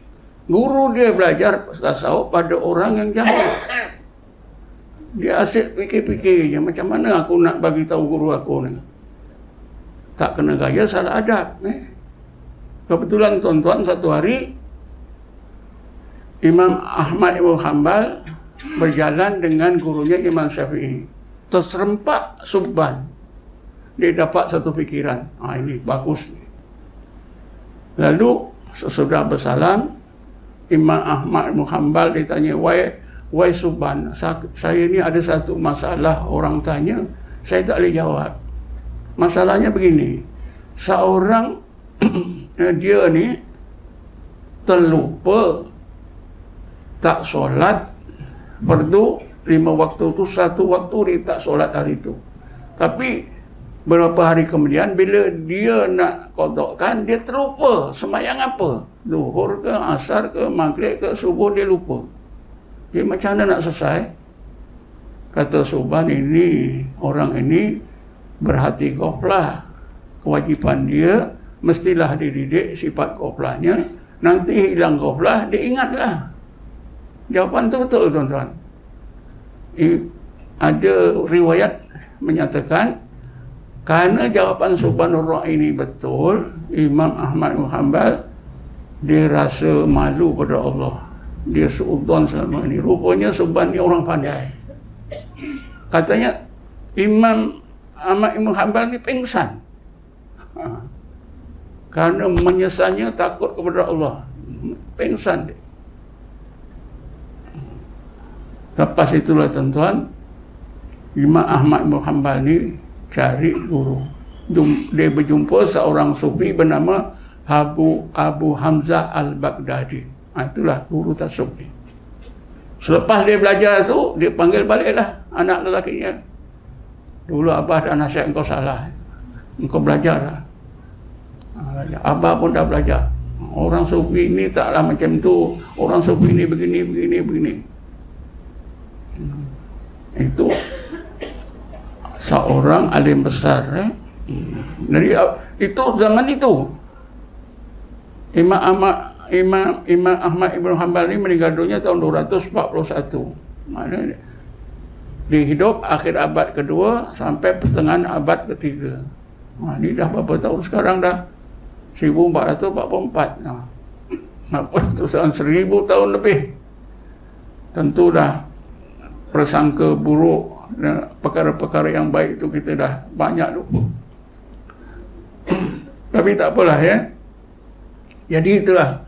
guru dia belajar tasawuf pada orang yang jahil. Dia asyik fikir-fikir je, macam mana aku nak bagi tahu guru aku ni. Tak kena gaya, salah adab. Kebetulan tuan-tuan, satu hari Imam Ahmad Ibn Hanbal berjalan dengan gurunya Imam Syafi'i. Terserempak Subban. Dia dapat satu fikiran, ini bagus. Lalu sesudah bersalam, Imam Ahmad Ibn Hanbal ditanya, wahai Subban, saya ni ada satu masalah, orang tanya, saya tak boleh jawab. Masalahnya begini, seorang dia ni terlupa tak solat fardu 5 waktu tu, 1 waktu dia tak solat hari tu. Tapi beberapa hari kemudian bila dia nak qadakkan, dia terlupa sembahyang apa, zuhur ke, asar ke, maghrib ke, subuh, dia lupa. Dia macam mana nak selesai? Kata Subban, ini orang ini berhati ghaflah. Kewajipan dia mestilah dididik sifat ghaflahnya. Nanti hilang ghaflah, dia ingatlah. Jawapan tu betul tuan-tuan. Ada riwayat menyatakan kerana jawapan Subhanur Ra'i ini betul, Imam Ahmad bin Hanbal dia rasa malu pada Allah. Dia suudzon selama ini. Rupanya Subhan ni orang pandai. Katanya Imam Ahmad bin Hanbal ni pingsan. Kerana menyesalnya takut kepada Allah. Pingsan dia. Lepas itulah tuan-tuan, Imam Ahmad bin Hanbal ni cari guru. Dia berjumpa seorang sufi bernama Abu Hamzah Al-Baghdadi. Itulah guru tasawuf ni. Selepas dia belajar tu, dia panggil baliklah anak lelakinya. Dulu abah dah nasihat engkau salah. Engkau belajar lah. Abah pun dah belajar. Orang sufi ni taklah macam tu. Orang sufi ni begini. Itu seorang alim besar. Jadi itu zaman itu Imam Ahmad Ibn Hanbal ni meninggal dunia tahun 241. Maknanya dia hidup akhir abad kedua sampai pertengahan abad ketiga. Ini dah berapa tahun sekarang dah? 1444. Tahun 1000 tahun lebih. Tentu dah prasangka buruk, perkara-perkara yang baik itu kita dah banyak lupa. Tapi tak apalah ya. Jadi itulah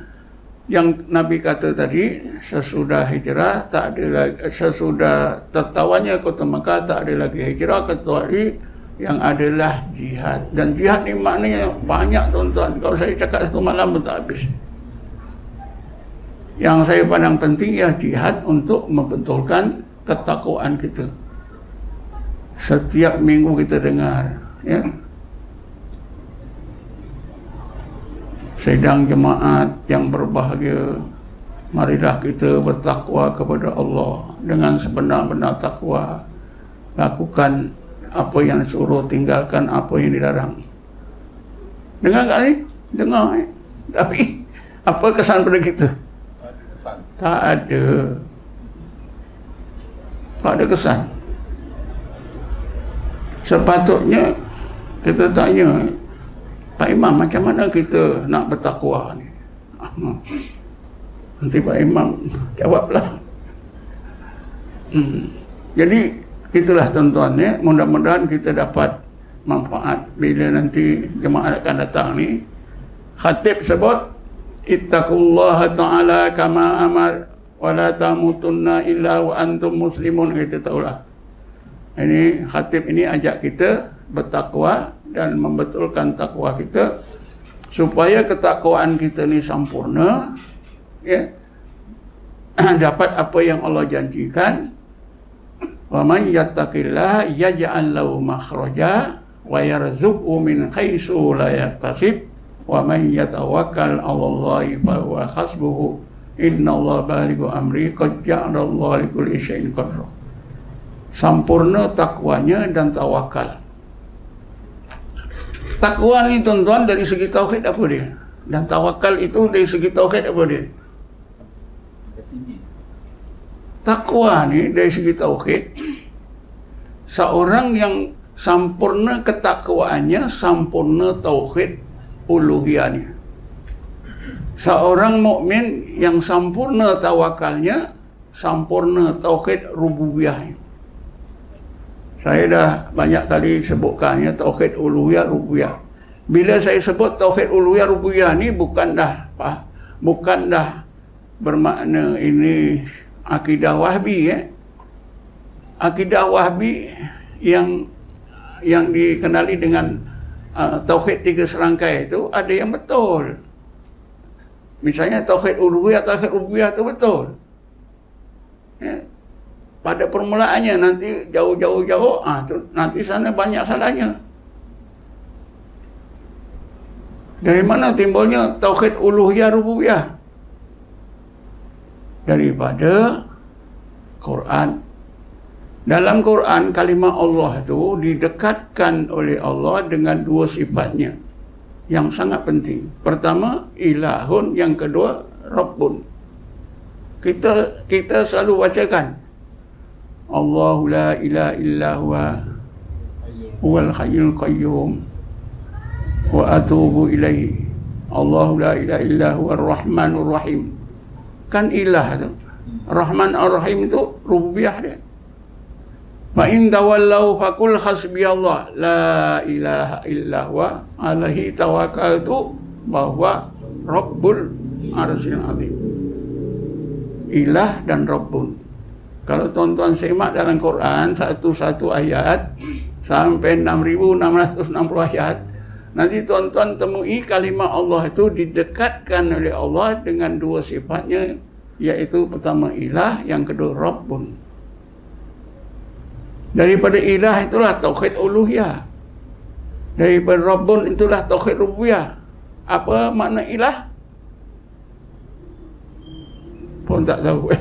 yang Nabi kata tadi, sesudah hijrah tak ada lagi, sesudah tertawanya kota Mekah tak ada lagi hijrah, kecuali yang adalah jihad. Dan jihad ni maknanya banyak tuan-tuan. Kalau saya cakap satu malam pun tak habis. Yang saya pandang penting ya jihad untuk membetulkan ketakwaan kita. Setiap minggu kita dengar ya, Sedang jemaat yang berbahagia, marilah kita bertakwa kepada Allah dengan sebenar-benar takwa. Lakukan apa yang suruh, tinggalkan apa yang dilarang. Dengar tak ni? Dengar. Tapi apa kesan pada kita? Tak ada. Tak ada kesan. Sepatutnya kita tanya, Pak Imam, macam mana kita nak bertakwa ni? Nanti Pak Imam jawablah. Jadi itulah tuan-tuan ya, mudah-mudahan kita dapat manfaat bila nanti jemaah akan datang ni. Khatib sebut ittaqullaha ta'ala kama amar wa la tamutunna illa wa antum muslimun. Kita tahulah, ini khatib ini ajak kita bertakwa dan membetulkan takwa kita supaya ketakwaan kita ni sempurna ya, dapat apa yang Allah janjikan. Wa man yattaqillaha yaj'al lahu makhraja wa yarzuqhu min haitsu la yahtasib wa man yatawakkal 'alallahi fa huwa hasbuhu innallaha balighu amri qad ja'alallahu likulli syai'in qadra. Sempurna takwanya dan tawakal. Takwa ni tuan-tuan dari segi tauhid apa dia? Dan tawakal itu dari segi tauhid apa dia? Takwa ni dari segi tauhid, seorang yang sempurna ketakwaannya, sempurna tauhid uluhiyahnya. Seorang mukmin yang sempurna tawakalnya, sempurna tauhid rububiyahnya. Saya dah banyak kali sebutkannya tauhid uluhiyah rububiyah. Bila saya sebut tauhid uluhiyah rububiyah ni bukan dah bermakna ini akidah Wahbi ya. Akidah Wahbi yang dikenali dengan tauhid 3 serangkai itu ada yang betul. Misalnya tauhid uluhiyah, tauhid rububiyah itu betul. Ya. Pada permulaannya, nanti jauh-jauh nanti sana banyak salahnya. Dari mana timbulnya tauhid uluhiyah rububiyah? Daripada Quran. Dalam Quran, kalimah Allah itu didekatkan oleh Allah dengan 2 sifatnya yang sangat penting. Pertama, ilahun. Yang kedua, Rabbun. Kita selalu bacakan Allahu la ilaha illa huwal hayyul qayyum wa atubu ilaihi. Allahu la ilaha illa huwar rahmanur rahim. Kan ilah tu. Rahman ar-Rahim itu rububiyah dia. Fa in tawallau faqul hasbiyallah la ilaha illa huwa alaihi tawakkaltu bahwa rabbul arsyil azim. Ilah dan Rabbun. Kalau tuan-tuan semak dalam Quran satu-satu ayat sampai 6.660 ayat, nanti tuan-tuan temui kalimah Allah itu didekatkan oleh Allah dengan 2 sifatnya, yaitu pertama ilah, yang kedua Rabbun. Daripada ilah itulah tauhid uluhiyah. Daripada Rabbun itulah tauhid rububiyah. Apa makna ilah? Pun tak tahu.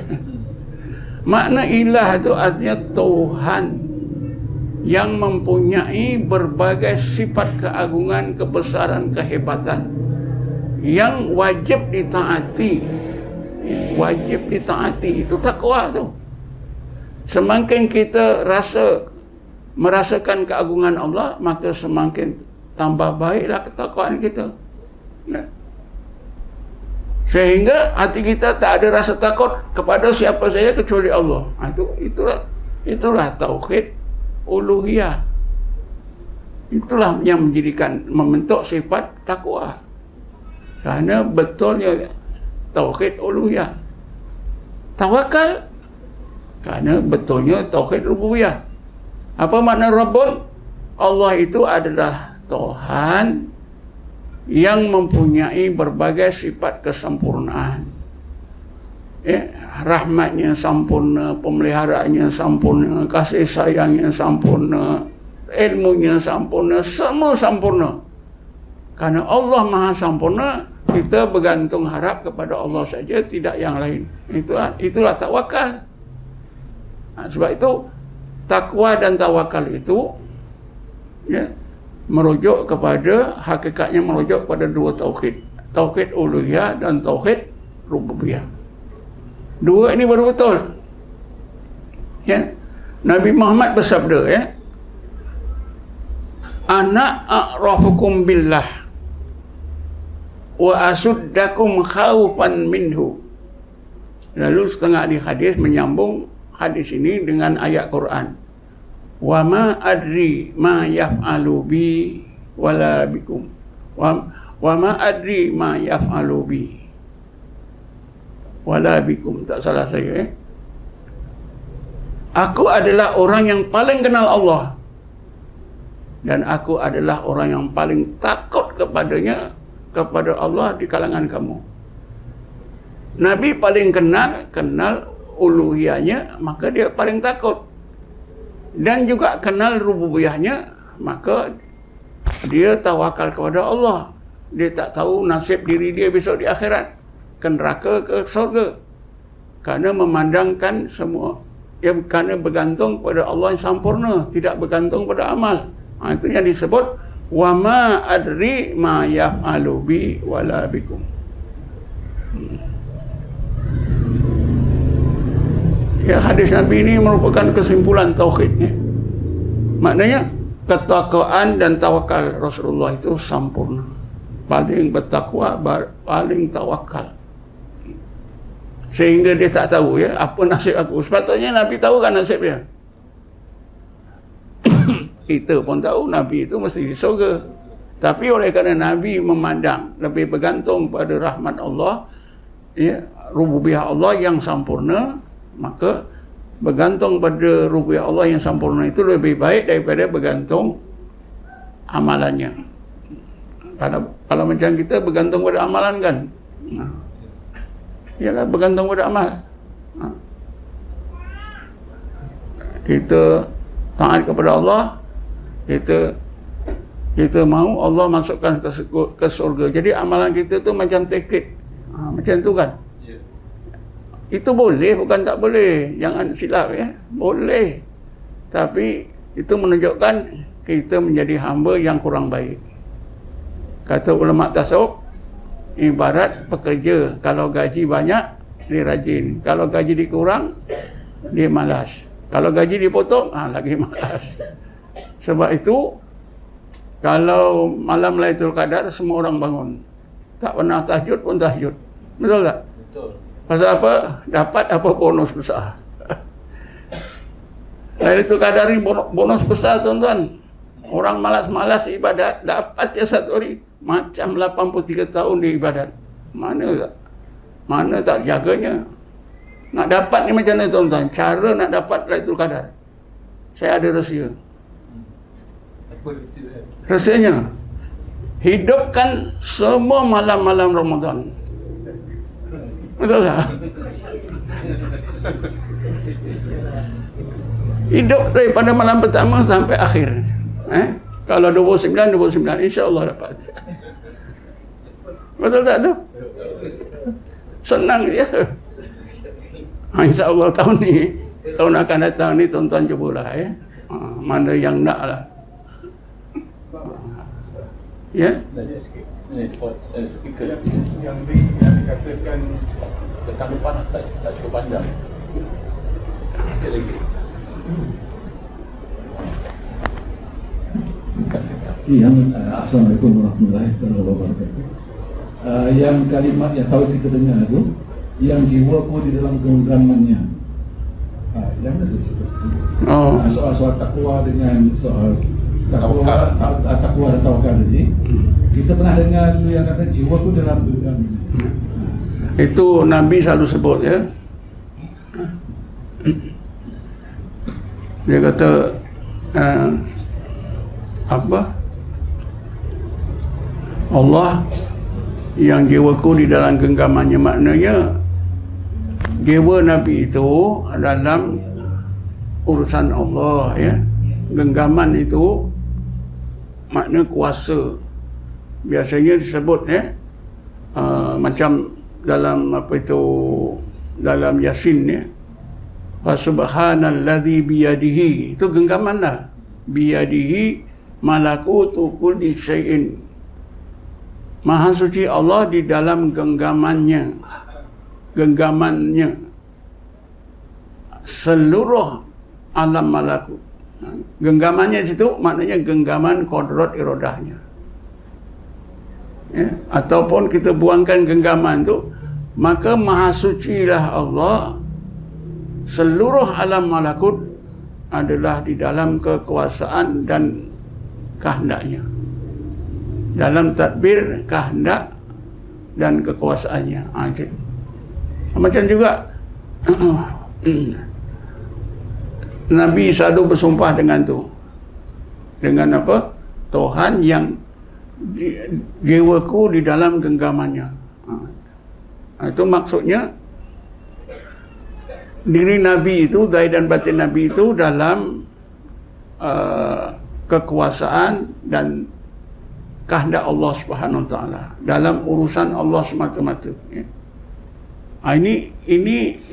Makna ilah itu artinya Tuhan yang mempunyai berbagai sifat keagungan, kebesaran, kehebatan yang wajib ditaati. Wajib ditaati, itu takwa tu. Semakin kita merasakan keagungan Allah, maka semakin tambah baiklah ketakwaan kita. Sehingga hati kita tak ada rasa takut kepada siapa saja kecuali Allah. Itulah tauhid uluhiyah. Itulah yang membentuk sifat takwa. Kerana betulnya tauhid uluhiyah. Tawakal kerana betulnya tauhid rububiyah. Apa makna Rabbun? Allah itu adalah Tuhan yang mempunyai berbagai sifat kesempurnaan. Rahmatnya sempurna, pemeliharaannya sempurna, kasih sayangnya sempurna, ilmunya sempurna, semua sempurna. Karena Allah Maha Sempurna, kita bergantung harap kepada Allah saja, tidak yang lain. Itulah tawakal. Sebab itu takwa dan tawakal itu ya, merujuk kepada, hakikatnya merujuk pada dua tauhid. Tauhid uluhiyah dan tauhid rububiyah. Dua ini baru betul. Ya. Nabi Muhammad bersabda, ya, ana a'rafukum billah wa asuddakum khaufan minhu. Lalu setengah di hadis menyambung hadis ini dengan ayat Quran. Wa ma adri ma yaf'alu bi wala bikum. Wa ma adri ma yaf'alu bi wala bikum. Tak salah saya, Aku adalah orang yang paling kenal Allah, dan aku adalah orang yang paling takut kepada Allah di kalangan kamu. Nabi paling kenal uluhiyahnya, maka dia paling takut. Dan juga kenal rububiyahnya, maka dia tawakal kepada Allah. Dia tak tahu nasib diri dia besok di akhirat, ke neraka ke surga. Karena memandangkan semua, ya, kerana bergantung pada Allah yang sempurna, tidak bergantung pada amal. Itu yang disebut wa ma adri ma yaf'alu bi wala bikum. Ya, hadis Nabi ini merupakan kesimpulan tauhidnya. Maknanya ketakwaan dan tawakal Rasulullah itu sempurna. Paling bertakwa, paling tawakal. Sehingga dia tak tahu, ya, apa nasib aku. Sepatutnya Nabi tahu kan nasib dia. Kita pun tahu Nabi itu mesti di surga. Tapi oleh kerana Nabi memandang, lebih bergantung pada rahmat Allah, ya, rububiyah Allah yang sempurna, maka bergantung pada rububiyah Allah yang sempurna itu lebih baik daripada bergantung amalannya. Kalau macam kita bergantung pada amalan kan, ialah bergantung pada amal. Kita taat kepada Allah, kita mahu Allah masukkan ke surga. Jadi amalan kita tu macam tiket, macam tu kan. Itu boleh, bukan tak boleh. Jangan silap, ya. Boleh. Tapi itu menunjukkan kita menjadi hamba yang kurang baik. Kata ulama tasawuf, ibarat pekerja. Kalau gaji banyak, dia rajin. Kalau gaji dikurang, dia malas. Kalau gaji dipotong, lagi malas. Sebab itu, kalau malam Lailatul Qadar, semua orang bangun. Tak pernah tahajud pun tahajud. Betul tak? Betul. Pasal apa? Dapat apa bonus besar. Lailatul Qadar ini bonus besar, tuan-tuan. Orang malas-malas ibadat, dapat ya satu hari macam 83 tahun di ibadat. Mana tak jaganya. Nak dapat ni macam mana, tuan-tuan? Cara nak dapat Lailatul Qadar, saya ada rahsia. Rahsianya, hidupkan semua malam-malam Ramadan. Betul tak? Hidup daripada malam pertama sampai akhir. Kalau 29, insya-Allah dapat. Betul tak tu? Senang je. Insya-Allah tahun akan datang ni, tuan-tuan cubalah, ya. Mana yang nak lah. Ya. Yang dikatakan dekat depan tak cukup panjang. Sikit lagi. Assalamualaikum warahmatullahi wabarakatuh. Yang kalimat yang selalu kita dengar tu, yang jiwaku di dalam genggamannya. Yang itu soal takwa dengan soal takwa dan tawakal tadi. Kita pernah dengar tu yang kata jiwaku dalam genggamannya. Itu Nabi selalu sebut, ya. Dia kata Allah yang jiwaku di dalam genggamannya, maknanya jiwa Nabi itu dalam urusan Allah, ya. Genggaman itu makna kuasa. Biasanya disebut, ya, macam dalam dalam Yasin ya, fa subhanalladzi biyadihi, itu genggaman lah, biyadihi malakutu kulli syai'in, maha suci Allah di dalam genggamannya seluruh alam malakut. Genggamannya situ maknanya genggaman kodrat irodahnya ya. Ataupun kita buangkan genggaman tu, maka maha sucilah Allah, seluruh alam malakut adalah di dalam kekuasaan dan kehendaknya, dalam tadbir kehendak dan kekuasaannya. Macam juga Nabi selalu bersumpah dengan tu, dengan apa? Tuhan yang jiwaku di dalam genggamannya. Itu maksudnya diri Nabi itu, zahir dan batin Nabi itu dalam kekuasaan dan kehendak Allah Subhanahu Wa Taala, dalam urusan Allah semata-mata. Ya.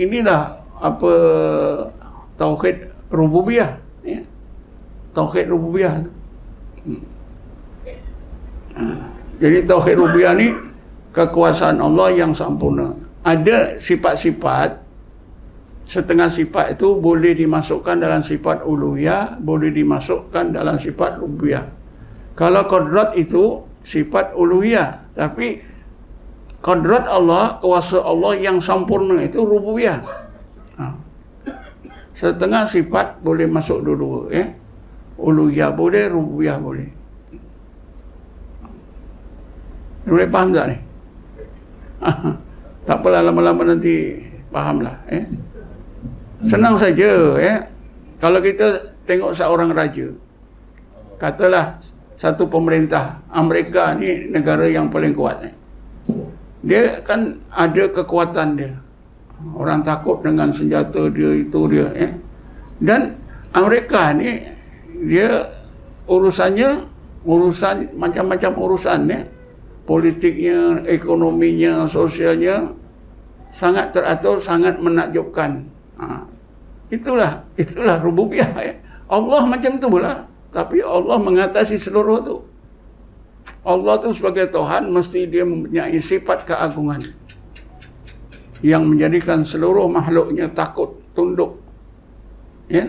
Inilah apa tauhid rububiyah. Ya. Tauhid rububiyah. Jadi tauhid rububiyah ni kekuasaan Allah yang sempurna. Ada sifat-sifat, setengah sifat itu boleh dimasukkan dalam sifat uluhiyah, boleh dimasukkan dalam sifat rububiyah. Kalau qudrat itu sifat uluhiyah, tapi qudrat Allah, kuasa Allah yang sempurna itu rububiyah. Setengah sifat boleh masuk dua-dua ya. Uluhiyah boleh, rububiyah boleh. Boleh faham tak ni? Tak apalah, lama-lama nanti fahamlah ya. Senang saja ya. Kalau kita tengok seorang raja, katalah satu pemerintah, Amerika ni negara yang paling kuat. Dia kan ada kekuatan dia. Orang takut dengan senjata dia, itu dia. Dan Amerika ni, dia urusan macam-macam urusan ya. Politiknya, ekonominya, sosialnya sangat teratur, sangat menakjubkan. Itulah rububiyah ya. Allah macam tu pula. Tapi Allah mengatasi seluruh tu. Allah tu sebagai Tuhan mesti dia mempunyai sifat keagungan yang menjadikan seluruh makhluknya takut, tunduk. Ya.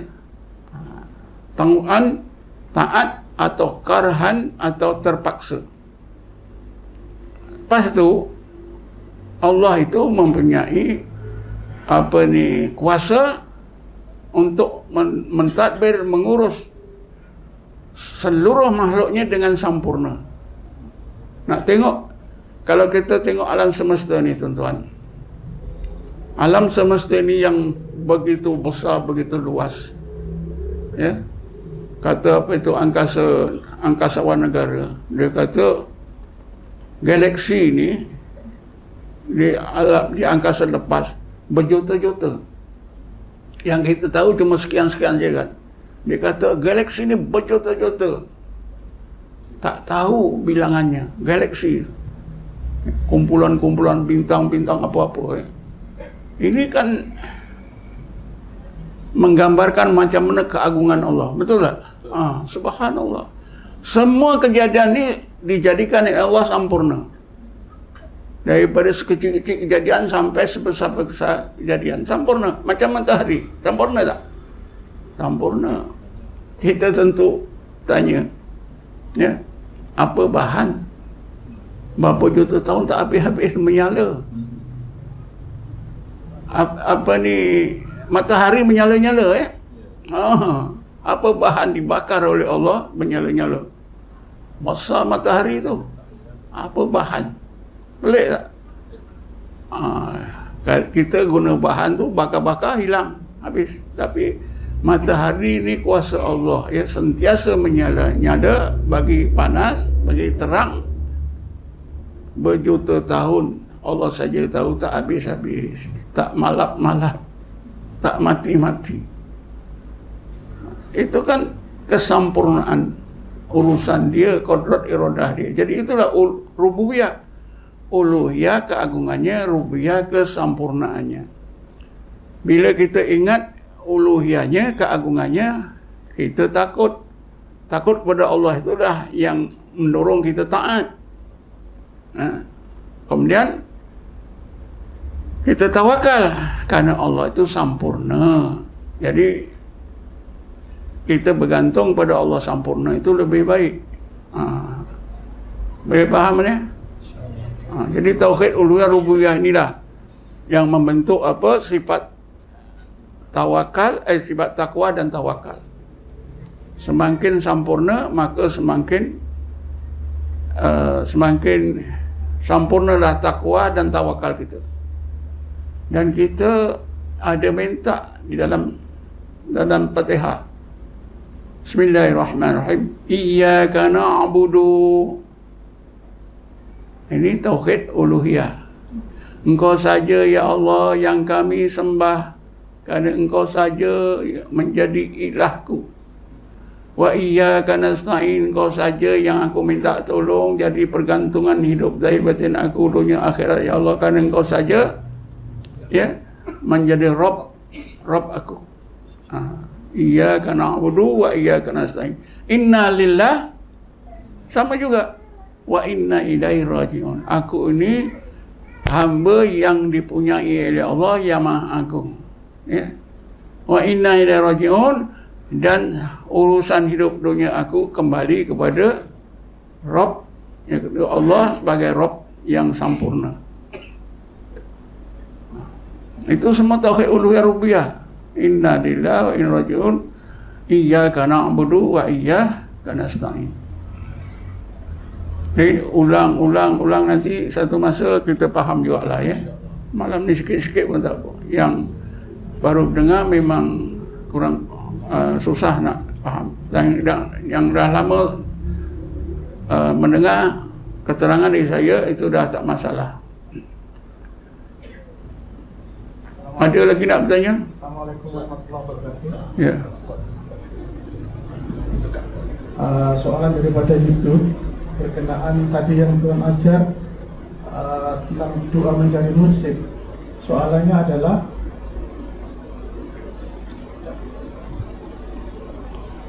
Tangguhan, taat atau karhan atau terpaksa. Lepas tu Allah itu mempunyai kuasa untuk mentadbir, mengurus seluruh makhluknya dengan sempurna. Nak tengok, kalau kita tengok alam semesta ni tuan-tuan, alam semesta ni yang begitu besar, begitu luas ya. Kata apa itu angkasawan negara, dia kata galaksi ni di angkasa lepas berjuta-juta. Yang kita tahu cuma sekian-sekian je kan. Dia kata galaksi ni berjuta-juta. Tak tahu bilangannya. Galaksi, kumpulan-kumpulan bintang-bintang apa-apa. Ini kan menggambarkan macam mana keagungan Allah. Betul tak? Subhanallah. Semua kejadian ni dijadikan oleh Allah sempurna. Daripada sekecil-kecil kejadian sampai sebesar-besar kejadian. Sempurna. Macam matahari. Sempurna tak? Sempurna. Kita tentu tanya, ya, apa bahan? Berapa juta tahun tak habis-habis menyala. Apa ni, matahari menyala-nyala ya? Apa bahan dibakar oleh Allah menyala-nyala? Masa matahari tu, apa bahan? Pelik tak? Kita guna bahan tu, bakar-bakar hilang, habis. Tapi matahari ni kuasa Allah ya, sentiasa menyala-nyala, bagi panas, bagi terang, berjuta tahun. Allah saja tahu, tak habis-habis, tak malap-malap, tak mati-mati. Itu kan kesempurnaan urusan dia, kodrat iradah dia. Jadi itulah rububiyah. uluhiyah keagungannya, rububiyah kesempurnaannya. Bila kita ingat uluhiyahnya, keagungannya, kita takut. Takut kepada Allah itulah yang mendorong kita taat. Kemudian kita tawakal karena Allah itu sempurna. Jadi kita bergantung pada Allah sempurna itu lebih baik. Boleh faham ya? Jadi tauhid uluhiyah rububiyah inilah yang membentuk apa? Sifat tawakal, sifat takwa dan tawakal. Semakin sempurna maka semakin sempurnalah takwa dan tawakal kita. Dan kita ada minta di dalam Fatihah. Bismillahirrahmanirrahim. Iyyaka na'budu. Ini tauhid uluhiyah. Engkau saja ya Allah yang kami sembah, kerana Engkau saja menjadi ilahku. Wa iyyaka nasta'in. Engkau saja yang aku minta tolong, jadi pergantungan hidup zahir batin aku dunia akhirat ya Allah, kerana Engkau saja ya menjadi Rabb aku. Iyyaka na'budu wa iyyaka nasta'in. Inna lillah sama juga. Wa inna ilaihi raji'un. Aku ini hamba yang dipunyai oleh Allah yang Maha Agung. Ya. Wa inna ilaihi raji'un, dan urusan hidup dunia aku kembali kepada Rabb, ya, Allah sebagai Rabb yang sempurna. Itu semua tauhid uluhiyah rububiyah. Inna lillahi wa inna raji'un. Iyyaka na'budu wa iyyaka nasta'in. Jadi ulang nanti satu masa kita faham juga lah ya. Malam ni sikit-sikit pun tak apa. Yang baru dengar memang kurang susah nak faham. Dan yang dah lama mendengar keterangan dari saya itu dah tak masalah. Ada lagi nak bertanya? Assalamualaikum warahmatullahi wabarakatuh. Ya. Soalan daripada YouTube berkenaan tadi yang Tuhan ajar tentang doa mencari mursyid. Soalannya adalah,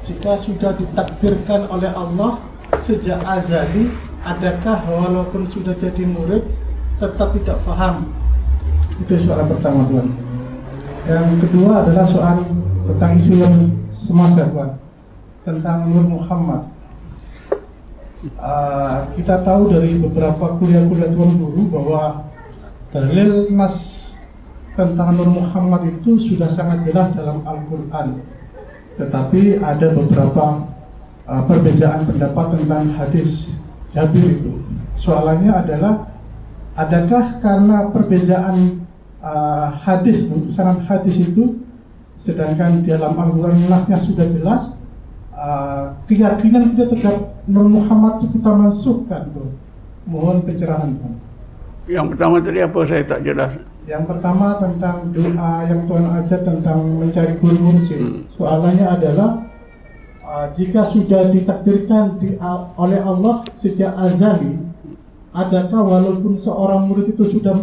jika sudah ditakdirkan oleh Allah sejak azali, adakah walaupun sudah jadi murid tetap tidak paham? Itu soalan pertama, Tuhan. Yang kedua adalah soal tentang isu yang semasa, Tuhan, tentang Nur Muhammad. Kita tahu dari beberapa kuliah-kuliah Tuan Guru bahwa dalil nas tentang Nur Muhammad itu sudah sangat jelas dalam Al-Quran. Tetapi ada beberapa perbedaan pendapat tentang hadis Jabir itu. Soalannya adalah, adakah karena perbedaan hadis, sanad hadis itu, sedangkan di dalam Al-Quran nasnya sudah jelas, keyakinan kita terhadap Nur Muhammad itu kita masukkan tuh. Mohon pencerahan, Tuhan. Yang pertama tadi apa, saya tak jelas. Yang pertama tentang doa yang Tuhan ajar tentang mencari guru mursyid. Soalannya adalah, jika sudah ditakdirkan oleh Allah sejak azali, adakah walaupun seorang murid itu sudah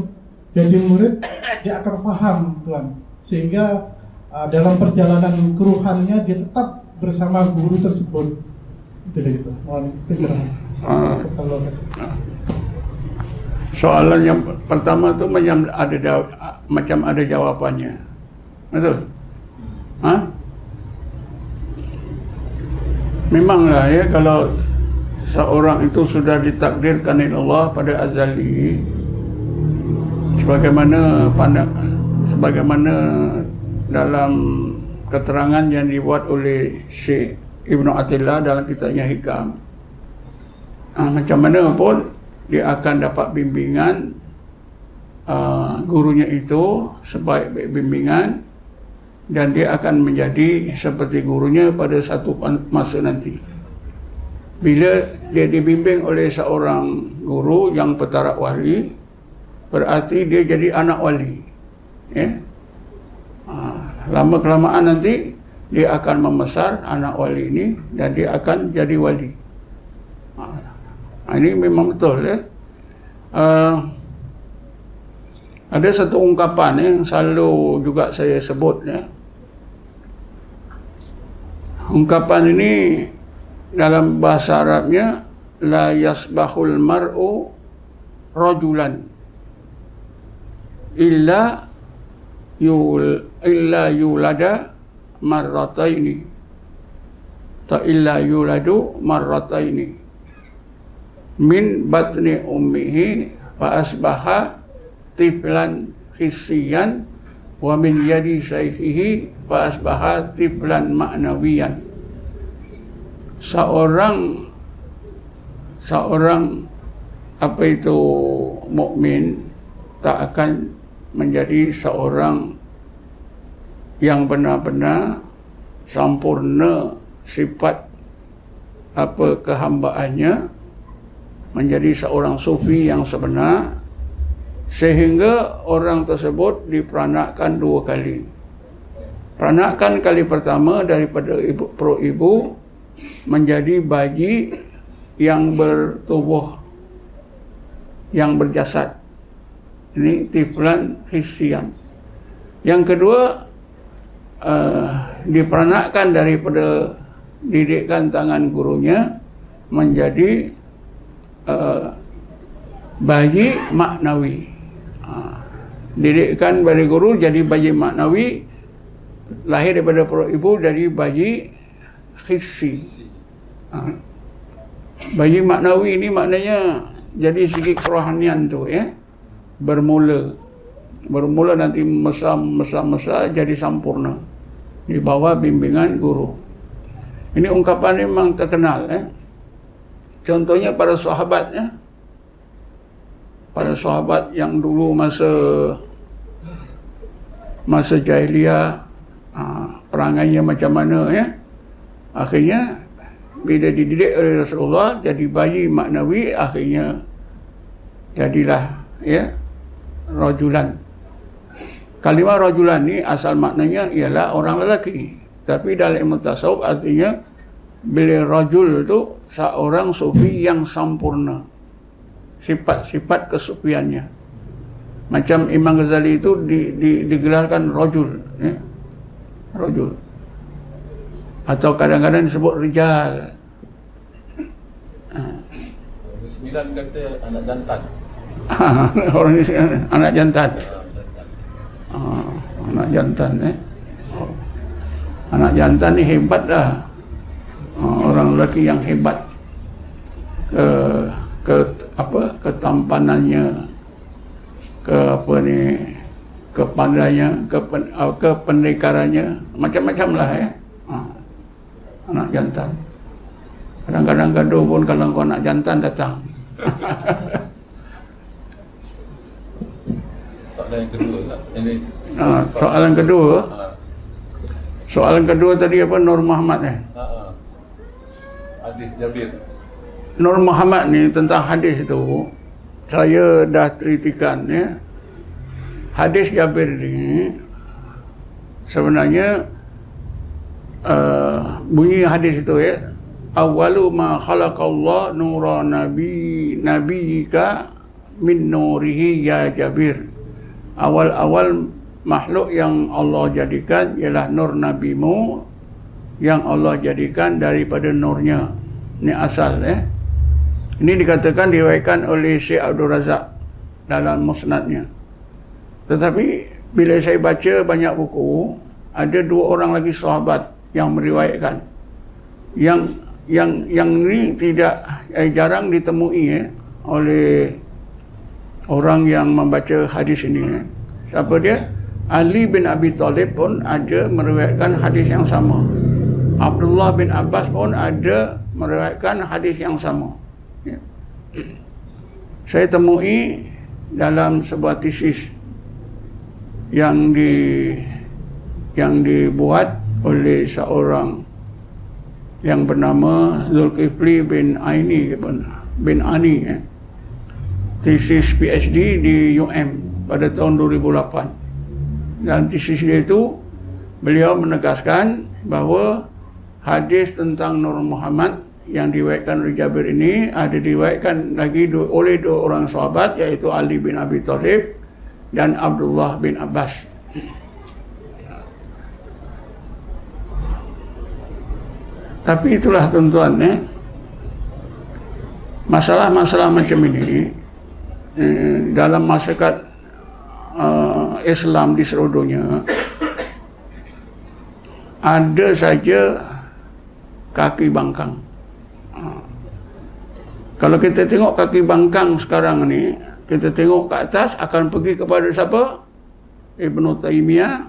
jadi murid, dia akan paham, Tuhan, sehingga dalam perjalanan keruhannya dia tetap bersama guru tersebut. Itu gitu. Mohon pencerahan. Soalan yang pertama tu macam ada jawapannya. Betul? Memanglah ya, kalau seorang itu sudah ditakdirkan oleh Allah pada azali, sebagaimana dalam keterangan yang dibuat oleh Syekh Ibnu Attillah dalam kitabnya Hikam, macam mana pun dia akan dapat bimbingan gurunya itu sebaik-baik bimbingan, dan dia akan menjadi seperti gurunya pada satu masa nanti. Bila dia dibimbing oleh seorang guru yang petarak wali, berarti dia jadi anak wali, ya. Lama kelamaan nanti dia akan membesar anak wali ini dan dia akan jadi wali. Ini memang betul ya. Ada satu ungkapan yang selalu juga saya sebut ya. Ungkapan ini dalam bahasa Arabnya la yasbahul mar'u rajulan illa yulada marrataini ta illa yuladu marrataini min batni ummihi fa asbaha tiflan hissiyan wa min yadi syaihihi fa asbaha tiflan ma'nawiyan. Seorang apa itu mukmin tak akan menjadi seorang yang benar-benar sempurna sifat apa kehambaannya, menjadi seorang sufi yang sebenar, sehingga orang tersebut diperanakkan dua kali. Peranakan kali pertama daripada perut ibu menjadi bayi yang bertubuh, yang berjasad. Ini tiflan hissian. Yang kedua, diperanakkan daripada didikan tangan gurunya menjadi bayi maknawi. Didikan dari guru jadi bayi maknawi, lahir daripada perut ibu dari bayi hissi. Bayi maknawi ini maknanya jadi segi kerohanian tu ya, bermula nanti mesa jadi sempurna di bawah bimbingan guru. Ini ungkapan memang terkenal ya. Contohnya para sahabat ya. Para sahabat yang dulu masa jahiliyah, perangainya macam mana ya, akhirnya bila dididik oleh Rasulullah jadi bayi maknawi, akhirnya jadilah ya rajulan. Kalimah rajulan ni asal maknanya ialah orang lelaki, tapi dalam ilmu tasawuf artinya bila rajul tu seorang sufi yang sempurna sifat-sifat kesufiannya. Macam Imam Ghazali itu digelarkan rajul ya? Rajul, atau kadang-kadang disebut rijal. 9 kata anak jantan. Orang ini anak jantan. Anak jantan anak jantan ni hebat dah. Orang lelaki yang hebat, ketampanannya, kepandainya, kependekarannya, macam-macam lah ya. Anak jantan. Kadang-kadang gaduh pun kalau kau anak jantan datang. Soalan yang kedua tak? Ini soalan kedua tadi apa, Nur Muhammad hadis Jabir. Nur Muhammad ni tentang hadis itu saya dah telitikan ya. Hadis Jabir ni sebenarnya bunyi hadis itu ya, awwalu ma khalaqallah nura nabiyika min nurihi ya Jabir. Awal-awal makhluk yang Allah jadikan ialah nur nabimu yang Allah jadikan daripada nurnya. Ini asal ya. Ini dikatakan diriwayatkan oleh Syekh Abdul Razak dalam musnadnya. Tetapi bila saya baca banyak buku, ada dua orang lagi sahabat yang meriwayatkan. Yang ni tidak jarang ditemui ya, oleh orang yang membaca hadis ini ya. Siapa dia? Ali bin Abi Thalib pun ada meriwayatkan hadis yang sama. Abdullah bin Abbas pun ada meriwayatkan hadis yang sama. Ya. Saya temui dalam sebuah tesis yang dibuat oleh seorang yang bernama Zulkifli bin Ani ya. Tesis PhD di UM pada tahun 2008. Dalam tesis dia itu beliau menegaskan bahawa hadis tentang Nur Muhammad yang diriwayatkan oleh Jabir ini ada diriwayatkan lagi oleh dua orang sahabat, yaitu Ali bin Abi Thalib dan Abdullah bin Abbas. Tapi itulah tuan-tuan, masalah-masalah macam ini dalam masyarakat Islam di seluruh dunia ada saja kaki bangkang. Kalau kita tengok kaki bangkang sekarang ni, kita tengok ke atas akan pergi kepada siapa? Ibnu Taimiyah,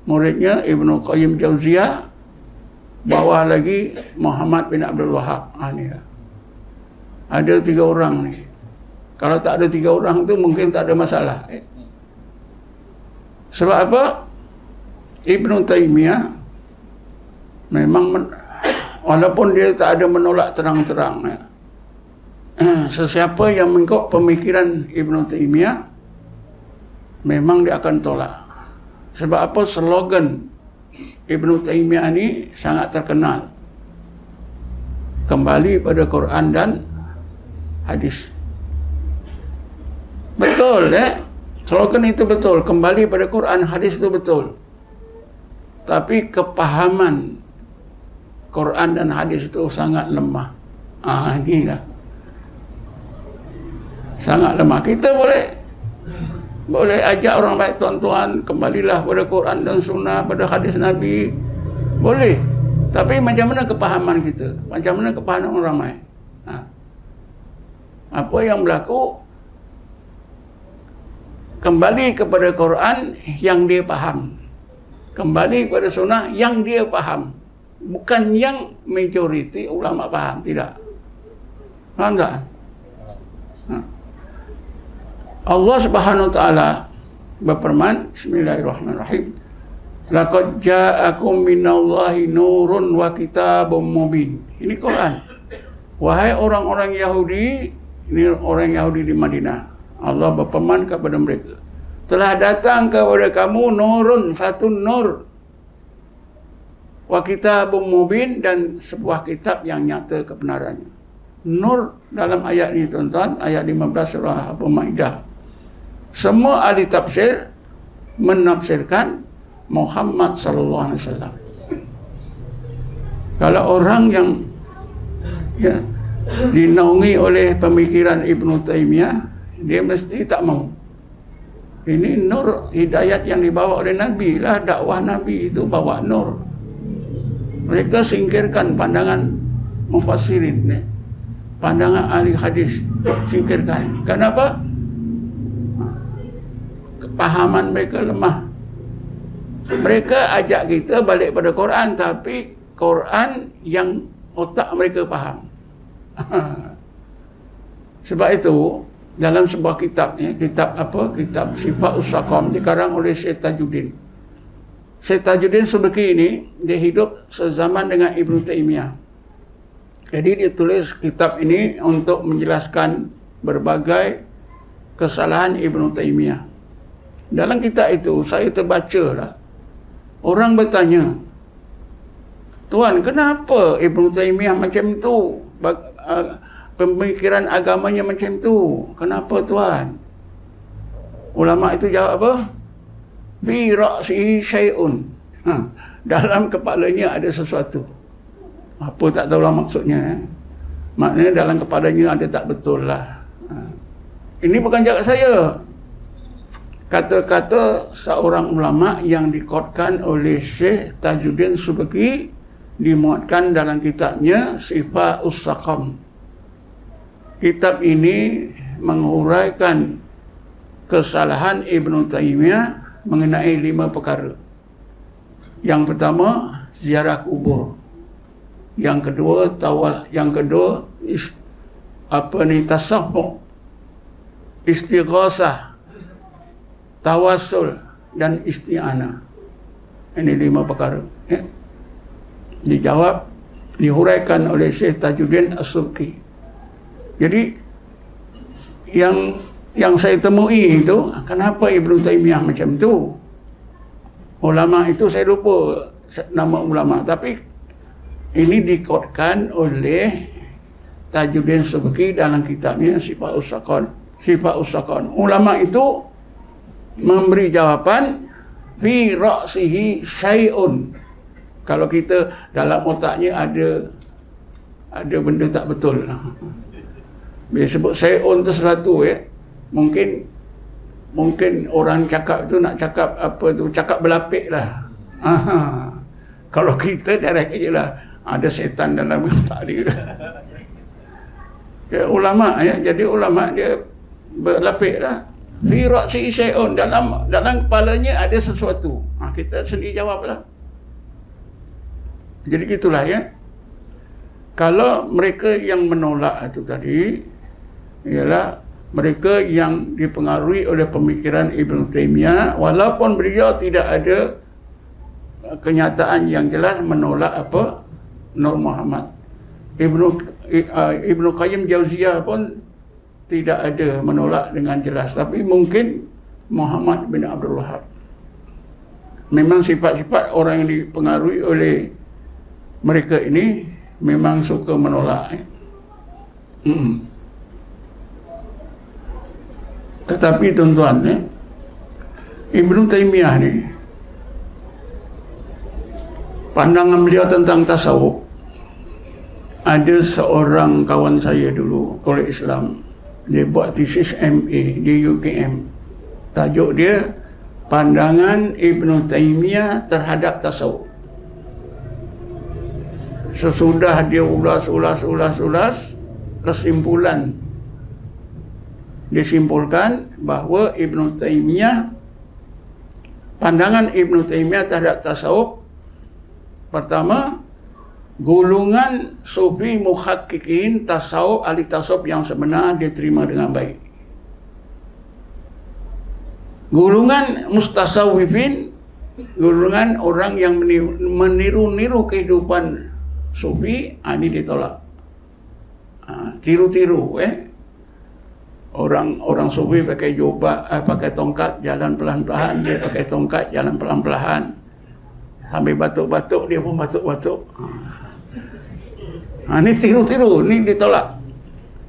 muridnya Ibnu Qayyim Jauziyah, bawah lagi Muhammad bin Abdul Wahab. Ni lah. Ada 3 orang ni. Kalau tak ada 3 orang tu mungkin tak ada masalah. Sebab apa? Ibnu Taimiyah memang walaupun dia tak ada menolak terang-terang, sesiapa yang mengikut pemikiran Ibnu Taimiyah memang dia akan tolak. Sebab apa? Slogan Ibnu Taimiyah ni sangat terkenal. Kembali pada Quran dan hadis. Betul, slogan itu betul. Kembali pada Quran, hadis itu betul. Tapi kepahaman Quran dan hadis itu sangat lemah. Inilah. Sangat lemah. Kita boleh ajak orang baik, tuan-tuan, kembalilah pada Quran dan Sunnah, pada hadis Nabi. Boleh. Tapi macam mana kepahaman kita? Macam mana kepahaman orang ramai? Apa yang berlaku? Kembali kepada Quran yang dia faham. Kembali kepada Sunnah yang dia faham. Bukan yang majoriti ulama faham. Tidak. Faham tak? Allah Subhanahu wa taala berfirman, bismillahirrahmanirrahim, laqad ja'akum minallahi nurun wa kitabun mubin. Ini Quran. Wahai orang-orang Yahudi, ini orang Yahudi di Madinah, Allah berfirman kepada mereka, telah datang kepada kamu nurun, satu nur, wa kitabun mubin, dan sebuah kitab yang nyata kebenarannya. Nur dalam ayat ini, tuan-tuan, ayat 15 surah Al-Maidah. Semua ahli tafsir menafsirkan Muhammad sallallahu alaihi wasallam. Kalau orang yang dinaungi oleh pemikiran Ibnu Taimiyah, dia mesti tak mau. Ini nur hidayat yang dibawa oleh Nabi lah, dakwah Nabi itu bawa nur. Mereka singkirkan pandangan mufassirin, pandangan ahli hadis, singkirkan. Kenapa? Kepahaman mereka lemah. Mereka ajak kita balik pada Quran, tapi Quran yang otak mereka faham. Sebab itu dalam sebuah kitab, kitab apa? Kitab Sifat Us-Saqam, dikarang oleh Syekh Tajuddin. Syekh Tajuddin Subki ini dia hidup sezaman dengan Ibnu Taimiyah. Jadi dia tulis kitab ini untuk menjelaskan berbagai kesalahan Ibnu Taimiyah. Dalam kitab itu saya terbacalah, orang bertanya, Tuan, kenapa Ibnu Taimiyah macam itu? Pemikiran agamanya macam tu. Kenapa, Tuan? Ulama itu jawab apa? Fi ra'sihi syai'un. Dalam kepalanya ada sesuatu. Apa tak tahulah maksudnya. Maknanya dalam kepalanya ada tak betul lah. Ini bukan cakap saya. Kata-kata seorang ulama yang dikotkan oleh Syekh Tajuddin Subki, dimuatkan dalam kitabnya Sifat Us-Saqam. Kitab ini menguraikan kesalahan Ibnu Taimiyah mengenai 5 perkara. Yang pertama, ziarah kubur. Yang kedua, tasawuf, istighasah, tawassul dan isti'anah. Ini 5 perkara. Dijawab, dihuraikan oleh Syekh Tajuddin As-Subki. Jadi yang saya temui itu, kenapa Ibnu Taimiyah macam tu? Ulama itu saya lupa nama ulama, tapi ini dikotkan oleh Tajuddin Subki dalam kitabnya Sifat Usakon. Ulama itu memberi jawapan fi ra'sihi syai'un. Kalau kita dalam otaknya ada benda tak betul. Bila sebut syai'un tu sesuatu, mungkin orang cakap tu nak cakap apa tu, cakap berlapik lah. Kalau kita direct je lah, ada setan dalam otak dia. Ulama ya, jadi ulama dia berlapik lah. Fi ra'si syai'un, dalam kepalanya ada sesuatu. Kita sendiri jawablah. Jadi gitulah ya. Kalau mereka yang menolak itu tadi ialah mereka yang dipengaruhi oleh pemikiran Ibn Taymiyah, walaupun beliau tidak ada kenyataan yang jelas menolak apa Nur Muhammad. Ibnu Qayyim Jauziyah pun tidak ada menolak dengan jelas, tapi mungkin Muhammad bin Abdul Wahab. Memang sifat-sifat orang yang dipengaruhi oleh mereka ini memang suka menolak. Tetapi tuan-tuan, Ibnu Taymiyah ni, pandangan beliau tentang tasawuf, ada seorang kawan saya dulu, kolej Islam, dia buat tesis MA di UKM. Tajuk dia Pandangan Ibnu Taymiyah terhadap tasawuf. Sesudah dia ulas, kesimpulan disimpulkan bahawa Ibnu Taymiyah, pandangan Ibnu Taymiyah terhadap tasawuf, pertama, golongan sufi muhakkikin tasawuf, ahli tasawuf yang sebenar dia terima dengan baik. Golongan mustasawwifin, golongan orang yang meniru-niru kehidupan sufi, ini ditolak. Tiru-tiru Orang sufi pakai jubah, pakai tongkat, jalan pelan-pelan, dia pakai tongkat, jalan pelan-pelan. Sambil batuk-batuk, dia pun batuk-batuk. Ini tiru-tiru, ini ditolak.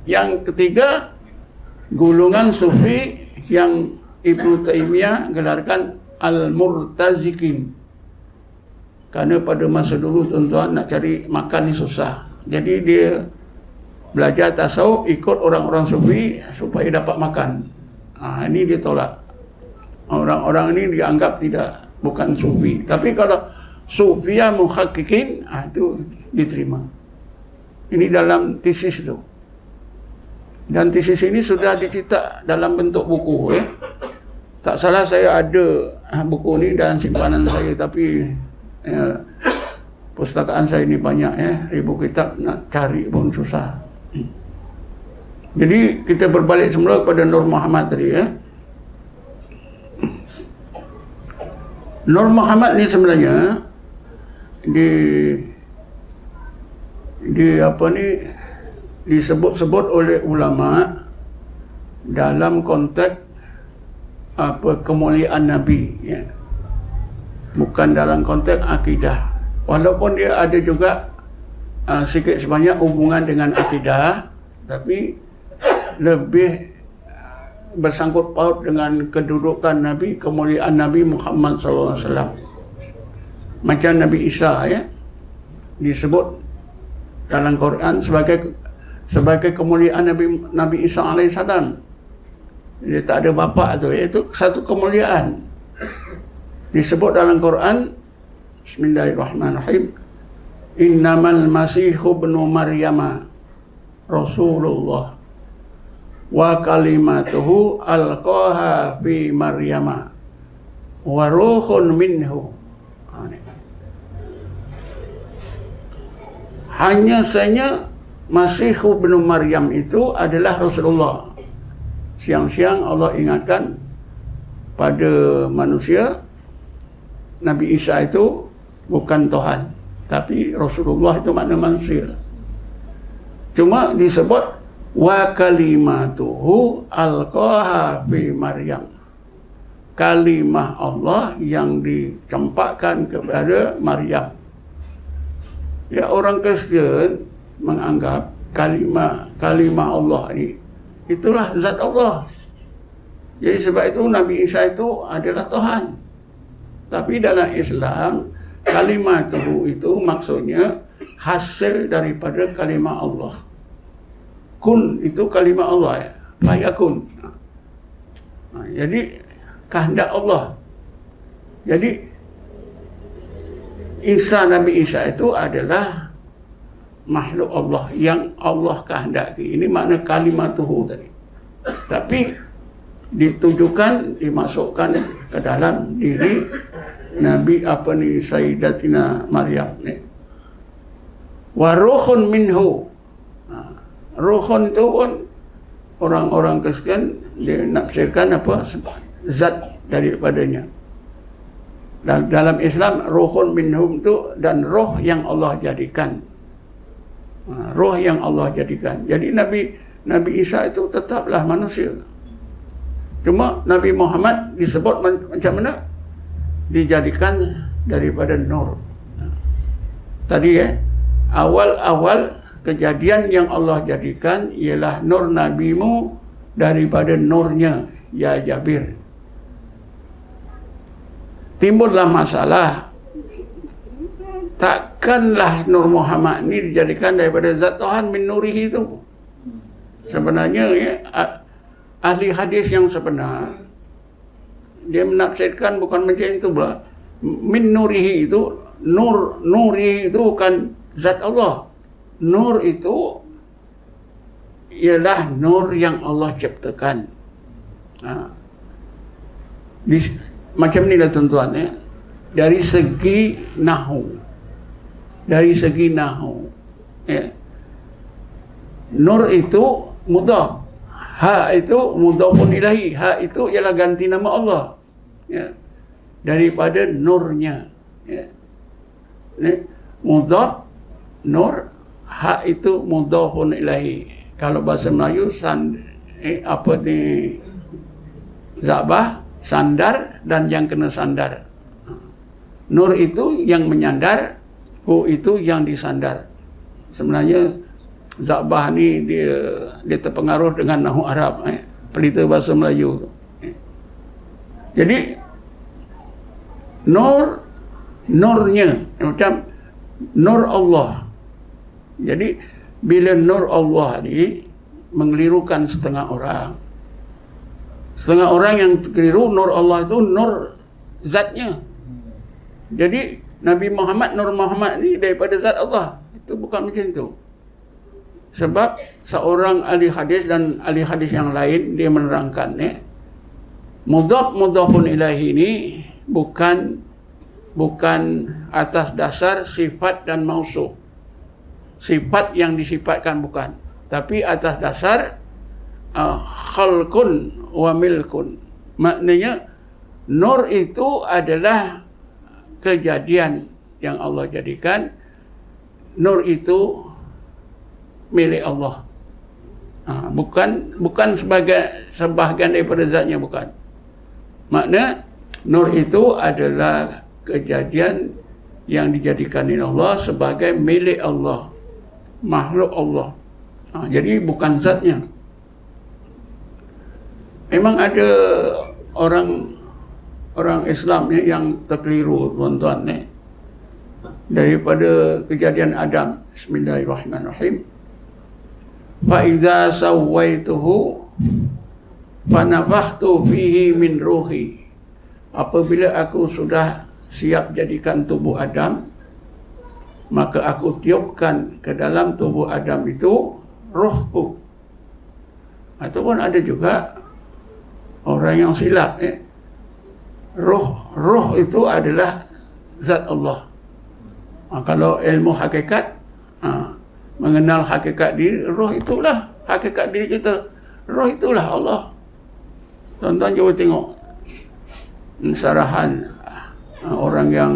Yang ketiga, golongan sufi yang Ibnu Taymiyah gelarkan Al-Murtazikin. Kerana pada masa dulu tuan-tuan nak cari makan ni susah. Jadi dia belajar tasawuf, ikut orang-orang sufi supaya dapat makan. Ini dia tolak. Orang-orang ini dianggap bukan sufi. Tapi kalau sufiyah muhakkikin, itu diterima. Ini dalam tesis itu. Dan tesis ini sudah dicetak dalam bentuk buku. Tak salah saya ada buku ini dalam simpanan saya, tapi pustakaan saya ini banyak, 1000 kitab, nak cari pun susah. Jadi kita berbalik semula kepada Nur Muhammad tadi. Nur Muhammad ni sebenarnya disebut-sebut oleh ulama dalam konteks kemuliaan Nabi, bukan dalam konteks akidah. Walaupun dia ada juga sikit sebanyak hubungan dengan akidah, tapi lebih bersangkut paut dengan kedudukan Nabi, kemuliaan Nabi Muhammad SAW. Macam Nabi Isa disebut dalam Quran sebagai kemuliaan Nabi Isa AS. Dia tak ada bapa tu, itu satu kemuliaan. Disebut dalam Quran, Bismillahirrahmanirrahim, Innamal Masihu ibnu Maryama Rasulullah wa kalimatuhu alqaha fi Maryama wa ruhun minhu. Hanya saja Masih ibnu Maryam itu adalah Rasulullah. Siang-siang Allah ingatkan pada manusia, Nabi Isa itu bukan Tuhan, tapi Rasulullah itu makna manusia. Cuma disebut wa kalimatuhu alqaha fi Maryam, kalimah Allah yang dicempakkan kepada Maryam. Ya, orang Kristian menganggap kalimah Allah ini itulah zat Allah. Jadi sebab itu Nabi Isa itu adalah Tuhan. Tapi dalam Islam kalimah itu maksudnya hasil daripada kalimah Allah. Kun itu kalimah Allah ya. Fayakun. Jadi kehendak Allah. Jadi Nabi Isa itu adalah makhluk Allah yang Allah kehendaki. Ini makna kalimatuhu tadi. Tapi ditujukan, dimasukkan ke dalam diri Nabi Sayyidatina Maryam ni. Wa ruhun minhu. Ruhun itu pun orang-orang Kristen dia nafsirkan zat daripadanya. Dan dalam Islam ruhun minhum itu dan roh yang Allah jadikan. Roh yang Allah jadikan. Jadi Nabi Isa itu tetaplah manusia. Cuma Nabi Muhammad disebut macam mana? Dijadikan daripada nur. Tadi awal-awal kejadian yang Allah jadikan ialah nur nabimu daripada nurnya, ya Jabir. Timbullah masalah, takkanlah Nur Muhammad ni dijadikan daripada zat Tuhan min nurihi itu. Sebenarnya ahli hadis yang sebenar dia menafsirkan bukan macam itu pula. Min nurihi itu nuri itu bukan zat Allah. Nur itu ialah nur yang Allah ciptakan. Macam ni lah tuan-tuan ya. Dari segi nahu ya. Nur itu mudhaf, ha itu mudhafun ilahi, ha itu ialah ganti nama Allah ya. Daripada nurnya ya. Mudhaf nur, ha itu mudhafun ilahi. Kalau bahasa Melayu zabah, sandar dan yang kena sandar. Nur itu yang menyandar, hu itu yang disandar. Sebenarnya zabah ni dia terpengaruh dengan nahu Arab, pelita bahasa Melayu. Jadi nurnya macam nur Allah. Jadi bila nur Allah ni mengelirukan setengah orang. Setengah orang yang keliru nur Allah itu nur zatnya. Jadi Nabi Muhammad, Nur Muhammad ni daripada zat Allah. Itu bukan macam itu. Sebab seorang ahli hadis dan ahli hadis yang lain dia menerangkan mudhafun ilahi ini bukan atas dasar sifat dan mausuf. Sifat yang disifatkan bukan, tapi atas dasar khalqun wa milkun. Maknanya nur itu adalah kejadian yang Allah jadikan. Nur itu milik Allah. Bukan sebagai sebahagian daripada zatnya, bukan. Makna nur itu adalah kejadian yang dijadikan oleh Allah sebagai milik Allah, makhluk Allah. Jadi bukan zatnya. Memang ada orang Islam yang terkeliru tuan-tuan daripada kejadian Adam. Bismillahirrahmanirrahim. Fa idza sawaituhu fa nafakhtu fihi min ruhi. Apabila aku sudah siap jadikan tubuh Adam, maka aku tiupkan ke dalam tubuh Adam itu rohku. Ataupun ada juga orang yang silap roh itu adalah zat Allah. Kalau ilmu hakikat, mengenal hakikat diri, roh itulah hakikat diri kita. Roh itulah Allah. Tuan-tuan cuba tengok sarahan orang yang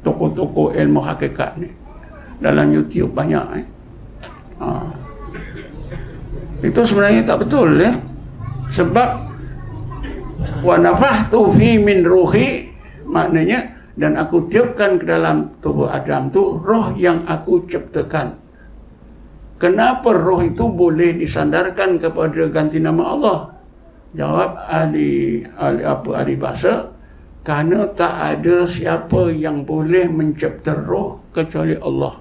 tokoh-tokoh ilmu hakikat ni dalam YouTube banyak. Itu sebenarnya tak betul Sebab wa nafakhtu fi min ruhi, maknanya dan aku tiupkan ke dalam tubuh Adam tu roh yang aku ciptakan. Kenapa roh itu boleh disandarkan kepada ganti nama Allah? Jawab ahli bahasa, kerana tak ada siapa yang boleh mencipta roh kecuali Allah.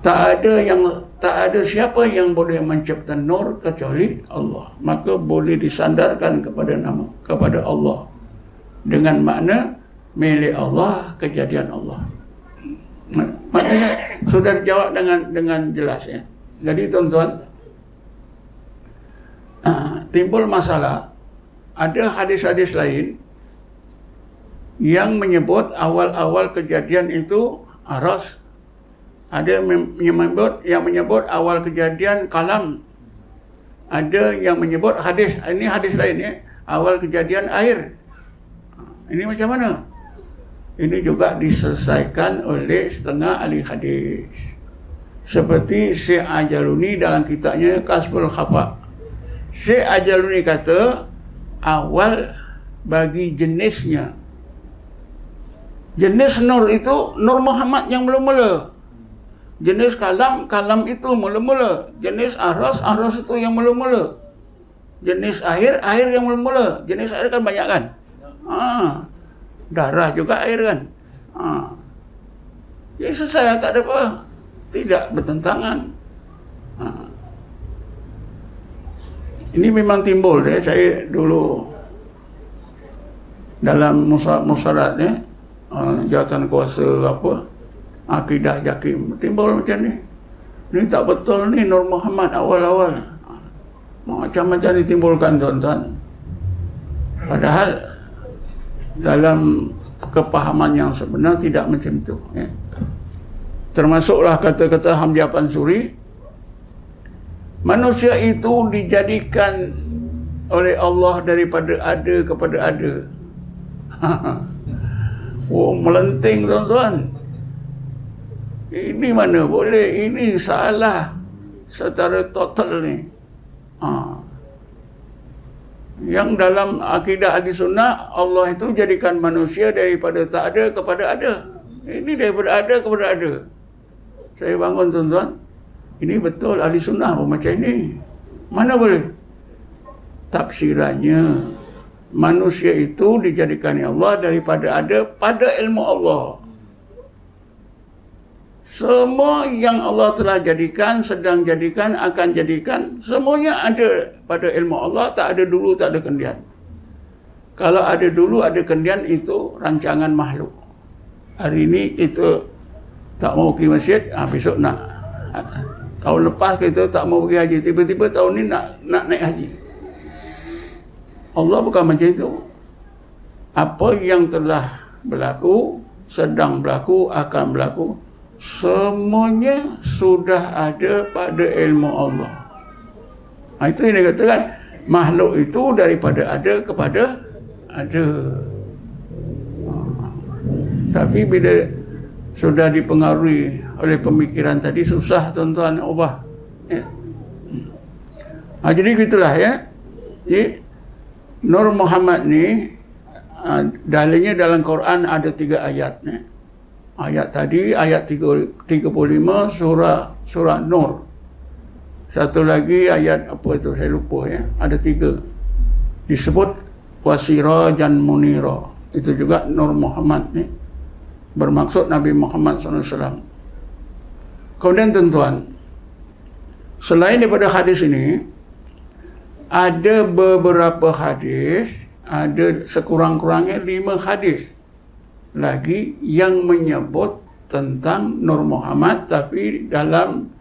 Tak ada siapa yang boleh mencipta nur kecuali Allah. Maka boleh disandarkan kepada Allah dengan makna milik Allah, kejadian Allah. Maknanya sudah dijawab dengan jelas ya. Jadi tuan-tuan, timbul masalah, ada hadis-hadis lain yang menyebut awal-awal kejadian itu aras. Ada yang menyebut awal kejadian kalam. Ada yang menyebut ini hadis lain ya, awal kejadian air. Ini macam mana? Ini juga diselesaikan oleh setengah ahli hadis. Seperti Syekh Ajaluni dalam kitabnya Kasbul Khafa. Syekh Ajaluni kata awal bagi jenisnya. Jenis nur itu Nur Muhammad yang mula-mula. Jenis kalam itu mula-mula. Jenis aras itu yang mula-mula. Jenis air yang mula-mula. Jenis air kan banyak kan? Darah juga air kan? Jadi selesai, tak ada apa. Tidak bertentangan. Ini memang timbul ya. Saya dulu dalam musyarat ya, jawatan kuasa akidah Jakim, timbul macam ni. Ini tak betul ni Nur Muhammad awal-awal. Macam-macam ditimbulkan tuan-tuan. Padahal dalam kepahaman yang sebenar tidak macam itu ya. Termasuklah kata-kata Hamdi Pansuri, manusia itu dijadikan oleh Allah daripada ada kepada ada. Melenting tuan-tuan. Ini mana boleh, ini salah secara total ni. Yang dalam akidah ahli sunnah, Allah itu jadikan manusia daripada tak ada kepada ada. Ini daripada ada kepada ada. Saya bangun tuan-tuan, ini betul ahli sunnah pun macam ini. Mana boleh? Tafsirannya, manusia itu dijadikan Allah daripada ada pada ilmu Allah. Semua yang Allah telah jadikan, sedang jadikan, akan jadikan, semuanya ada pada ilmu Allah. Tak ada dulu, tak ada kemudian. Kalau ada dulu, ada kemudian, itu rancangan makhluk. Hari ini kita tak mau pergi masjid, besok nak. Tahun lepas kita tak mau pergi haji, tiba-tiba tahun ni nak naik haji. Allah bukan macam itu. Apa yang telah berlaku, sedang berlaku, akan berlaku, semuanya sudah ada pada ilmu Allah. Itu yang dikatakan makhluk itu daripada ada kepada ada. Tapi bila sudah dipengaruhi oleh pemikiran tadi, susah tuan-tuan nak ubah ya. Jadi gitulah ya. Jadi Nur Muhammad ni dalilnya dalam Quran ada 3 ayat ya. Ayat tadi, ayat 35 surah Nur. Satu lagi ayat apa itu, saya lupa ya. Ada 3. Disebut wasirajan munira. Itu juga Nur Muhammad ni. Bermaksud Nabi Muhammad SAW. Kemudian tuan-tuan, selain daripada hadis ini, ada beberapa hadis, ada sekurang-kurangnya 5 hadis lagi yang menyebut tentang Nur Muhammad, tapi dalam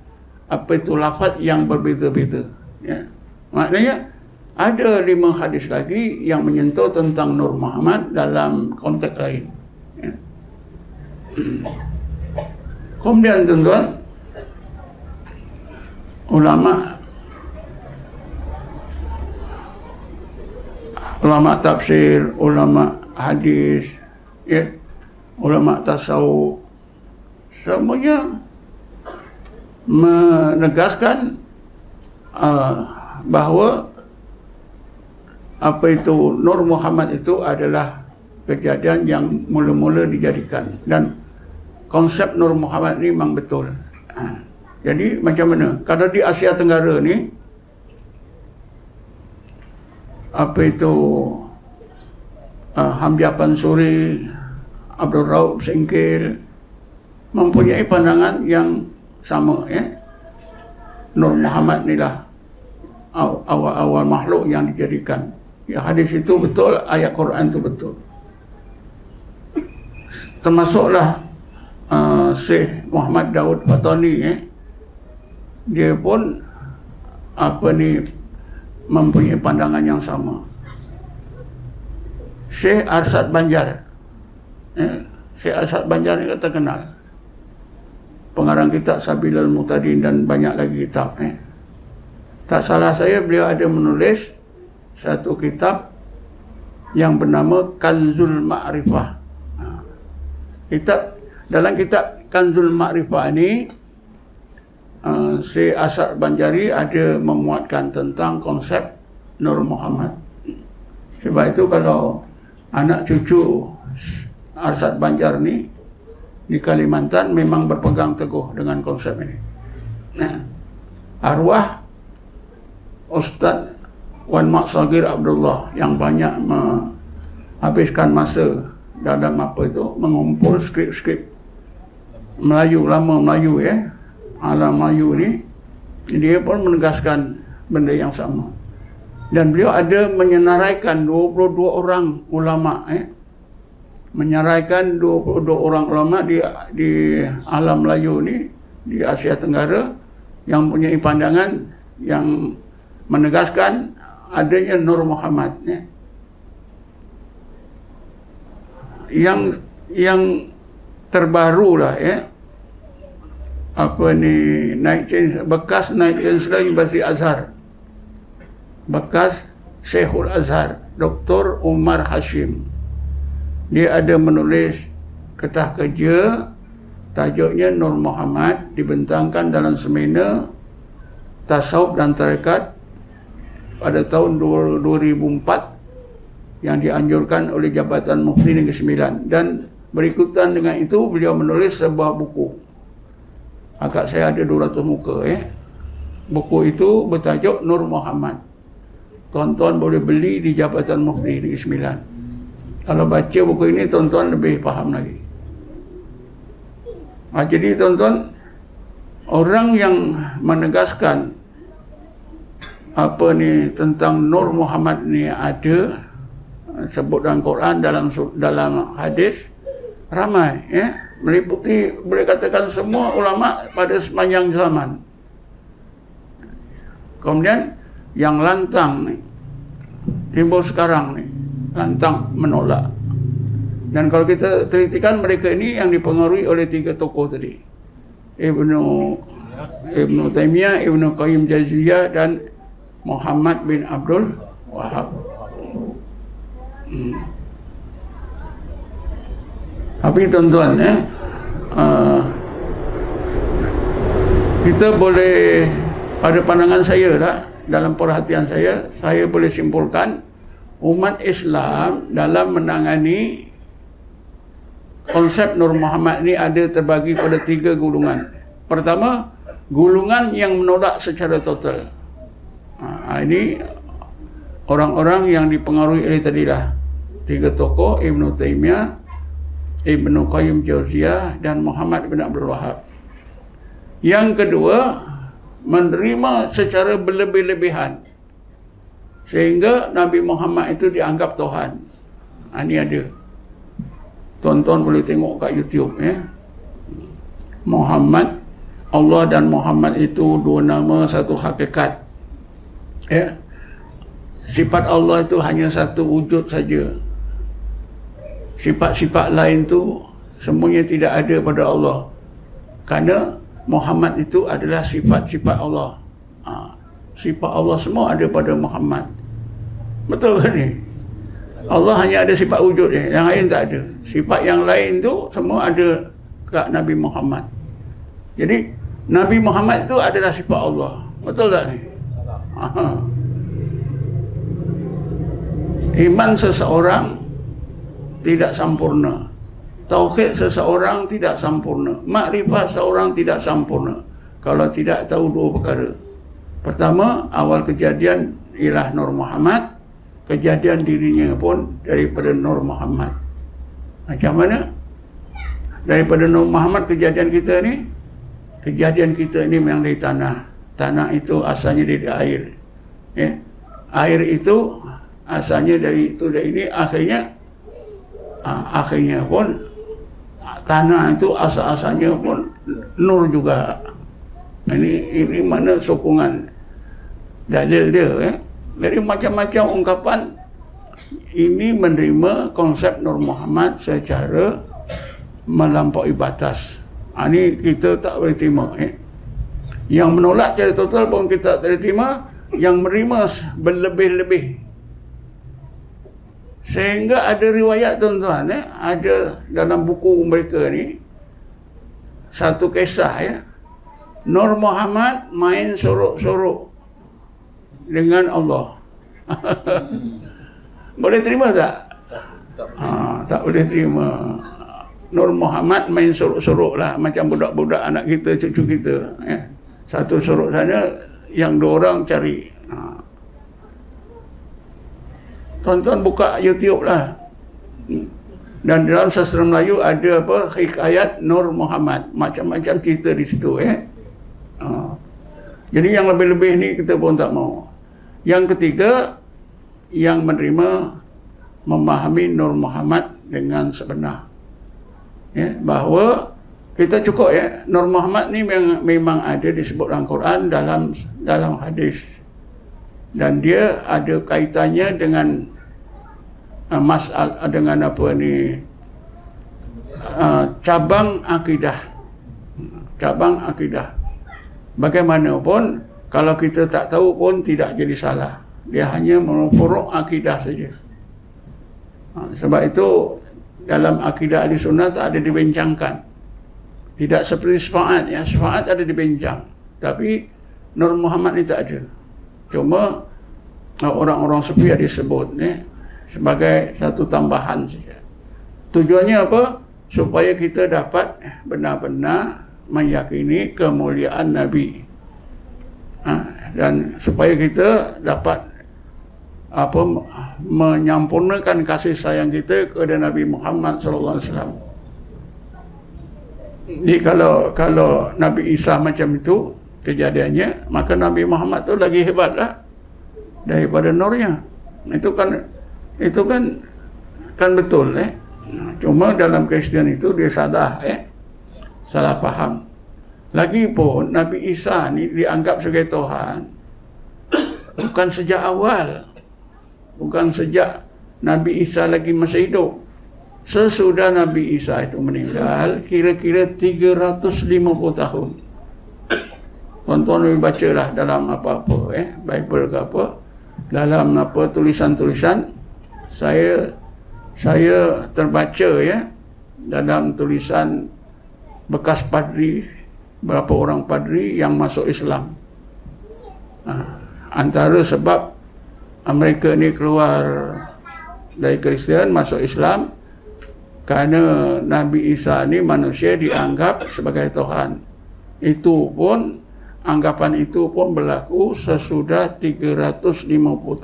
lafaz yang berbeza-beza ya. Maknanya ada 5 hadis lagi yang menyentuh tentang Nur Muhammad dalam konteks lain ya. Kemudian tuan-tuan, ulama tafsir, ulama hadis ya, ulama tasawuf, semuanya menegaskan bahawa apa itu Nur Muhammad itu adalah kejadian yang mula-mula dijadikan. Dan konsep Nur Muhammad ni memang betul. Jadi macam mana? Kalau di Asia Tenggara ni, apa itu Hamdi Pansuri, Abdul Rauf Sengkil mempunyai pandangan yang sama, ya. Nur Muhammad ni lah awal-awal makhluk yang dijadikan. Ya, hadis itu betul, ayat Quran itu betul. Termasuklah Syekh Muhammad Daud Fatani, dia pun mempunyai pandangan yang sama. Syekh Arsad Banjar, Syekh Arsad Banjar ni terkenal, pengarang kitab Sabilul Muhtadin dan banyak lagi kitab. Tak salah saya, beliau ada menulis satu kitab yang bernama Kanzul Ma'rifah. Dalam kitab Kanzul Ma'rifah ini, Syekh Arsad Banjari ada memuatkan tentang konsep Nur Muhammad. Sebab itu kalau anak cucu Arsad Banjar ni di Kalimantan memang berpegang teguh dengan konsep ini. Arwah Ustaz Wan Mak Sagir Abdullah yang banyak menghabiskan masa dalam mengumpul skrip-skrip Melayu, lama Melayu, alam Melayu ni, dia pun menegaskan benda yang sama. Dan beliau ada menyenaraikan 22 orang ulama, menyaraikan 22 orang ulama di alam Melayu ni, di Asia Tenggara, yang mempunyai pandangan yang menegaskan adanya Nur Muhammad, yang terbaru lah, bekas Naib Chancellor Universiti Azhar, bekas Syekhul Azhar, Dr. Umar Hashim. Dia ada menulis kertas kerja, tajuknya Nur Muhammad, dibentangkan dalam semina Tasawuf dan Tarekat pada tahun 2004 yang dianjurkan oleh Jabatan Mufti Negeri Sembilan. Dan berikutan dengan itu beliau menulis sebuah buku. Agak saya ada 200 muka, Buku itu bertajuk Nur Muhammad. Tuan-tuan boleh beli di Jabatan Mufti Negeri Sembilan. Kalau baca buku ini, tuan-tuan lebih faham lagi. Jadi tuan-tuan, orang yang menegaskan tentang Nur Muhammad ni ada, sebut dalam Quran, dalam hadis, ramai, meliputi boleh katakan semua ulama pada sepanjang zaman. Kemudian yang lantang ni timbul sekarang ni, lantang menolak. Dan kalau kita telitikan, mereka ini yang dipengaruhi oleh 3 tokoh tadi, Ibnu Taimiyah, Ibnu Qayyim Jauziyah dan Muhammad bin Abdul Wahab. Tapi tuan-tuan, kita boleh, pada pandangan saya lah, dalam perhatian saya boleh simpulkan umat Islam dalam menangani konsep Nur Muhammad ni ada terbagi pada 3 gulungan. Pertama, gulungan yang menolak secara total. Ini orang-orang yang dipengaruhi oleh tadilah 3 tokoh, Ibnu Taimiyah, Ibnu Qayyim Jauziyah dan Muhammad bin Abdul Wahab. Yang kedua, menerima secara berlebih-lebihan sehingga Nabi Muhammad itu dianggap Tuhan. Ini ada. Tuan-tuan boleh tengok kat YouTube, Muhammad, Allah dan Muhammad itu 2 nama, 1 hakikat. Sifat Allah itu hanya 1 wujud saja. Sifat-sifat lain tu semuanya tidak ada pada Allah. Kerana Muhammad itu adalah sifat-sifat Allah. Sifat Allah semua ada pada Muhammad. Betul kan ni? Allah hanya ada sifat wujud je, yang lain tak ada. Sifat yang lain tu semua ada kat Nabi Muhammad. Jadi Nabi Muhammad itu adalah sifat Allah. Betul tak ni? Iman seseorang tidak sempurna. Tauhid seseorang tidak sempurna. Makrifat seorang tidak sempurna kalau tidak tahu dua perkara. Pertama, awal kejadian ialah Nur Muhammad. Kejadian dirinya pun daripada Nur Muhammad. Macam mana? Daripada Nur Muhammad kejadian kita ni? Kejadian kita ni memang dari tanah. Tanah itu asalnya dari air. Ya. Air itu asalnya dari itu, dari ini, akhirnya pun tanah itu asal-asalnya pun nur juga. Ini mana sokongan dalil dia, ya. Jadi macam-macam ungkapan ini menerima konsep Nur Muhammad secara melampaui batas. Ini kita tak boleh terima, ya. Yang menolak secara total pun kita tak boleh terima. Yang menerima berlebih-lebih. Sehingga ada riwayat tuan-tuan, ada dalam buku mereka ni satu kisah, ya. Nur Muhammad main sorok-sorok dengan Allah. Boleh terima tak? Tak boleh terima. Nur Muhammad main sorok-sorok lah, macam budak-budak anak kita, cucu kita, ya. Satu sorok sana, yang dua orang cari. Tuan-tuan buka YouTube lah. Dan dalam sastra Melayu ada apa? Hikayat Nur Muhammad. Macam-macam cerita di situ, ya. Jadi yang lebih-lebih ni kita pun tak mau. Yang ketiga, yang menerima, memahami Nur Muhammad dengan sebenar, ya, bahawa kita cukup, ya, Nur Muhammad ni memang ada disebut dalam Quran, dalam hadis, dan dia ada kaitannya dengan dengan apa ni, cabang akidah. Bagaimanapun kalau kita tak tahu pun tidak jadi salah. Dia hanya mengukur akidah saja. Sebab itu dalam akidah Ahli Sunnah tak ada dibincangkan. Tidak seperti syafaat, ya. Syafaat ada dibincang. Tapi Nur Muhammad ni tak ada. Cuma orang-orang Sufi ada disebut, ya, sebagai satu tambahan saja. Tujuannya apa? Supaya kita dapat benar-benar meyakini kemuliaan Nabi. Dan supaya kita dapat menyampurnakan kasih sayang kita kepada Nabi Muhammad SAW. Jadi kalau Nabi Isa macam itu kejadiannya, maka Nabi Muhammad tu lagi hebatlah daripada nurnya. Itu kan betul, eh. Cuma dalam Kristian itu dia salah faham. Lagipun Nabi Isa ni dianggap sebagai Tuhan bukan sejak awal. Bukan sejak Nabi Isa lagi masih hidup. Sesudah Nabi Isa itu meninggal, kira-kira 350 tahun. Tuan-tuan boleh bacalah dalam apa-apa, Bible ke apa, dalam apa tulisan-tulisan, saya terbaca, ya, dalam tulisan bekas padri, berapa orang padri yang masuk Islam. Antara sebab mereka ni keluar dari Kristian masuk Islam kerana Nabi Isa ni manusia dianggap sebagai Tuhan. Anggapan itu pun berlaku sesudah 350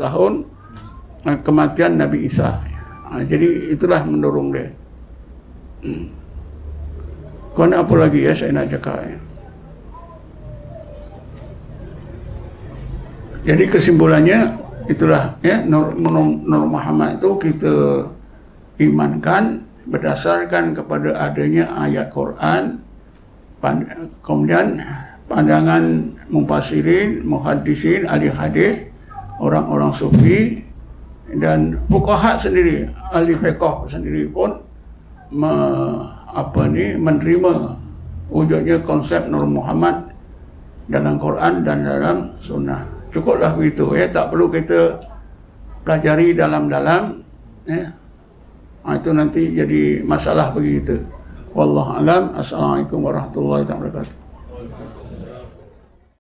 tahun kematian Nabi Isa. Jadi itulah mendorong dia. Kau nak apa lagi, ya, saya nak cakap, ya. Jadi kesimpulannya itulah, ya, Nur Muhammad itu kita imankan berdasarkan kepada adanya ayat Quran, kemudian pandangan mufassirin, muhaddisin, ahli hadis, orang-orang sufi, dan fuqaha sendiri, ahli fiqh sendiri pun menerima wujudnya konsep Nur Muhammad dalam Quran dan dalam sunnah. Cukuplah begitu, ya, tak perlu kita pelajari dalam-dalam, ya. Itu nanti jadi masalah bagi kita. Wallahu alam. Assalamualaikum warahmatullahi wabarakatuh.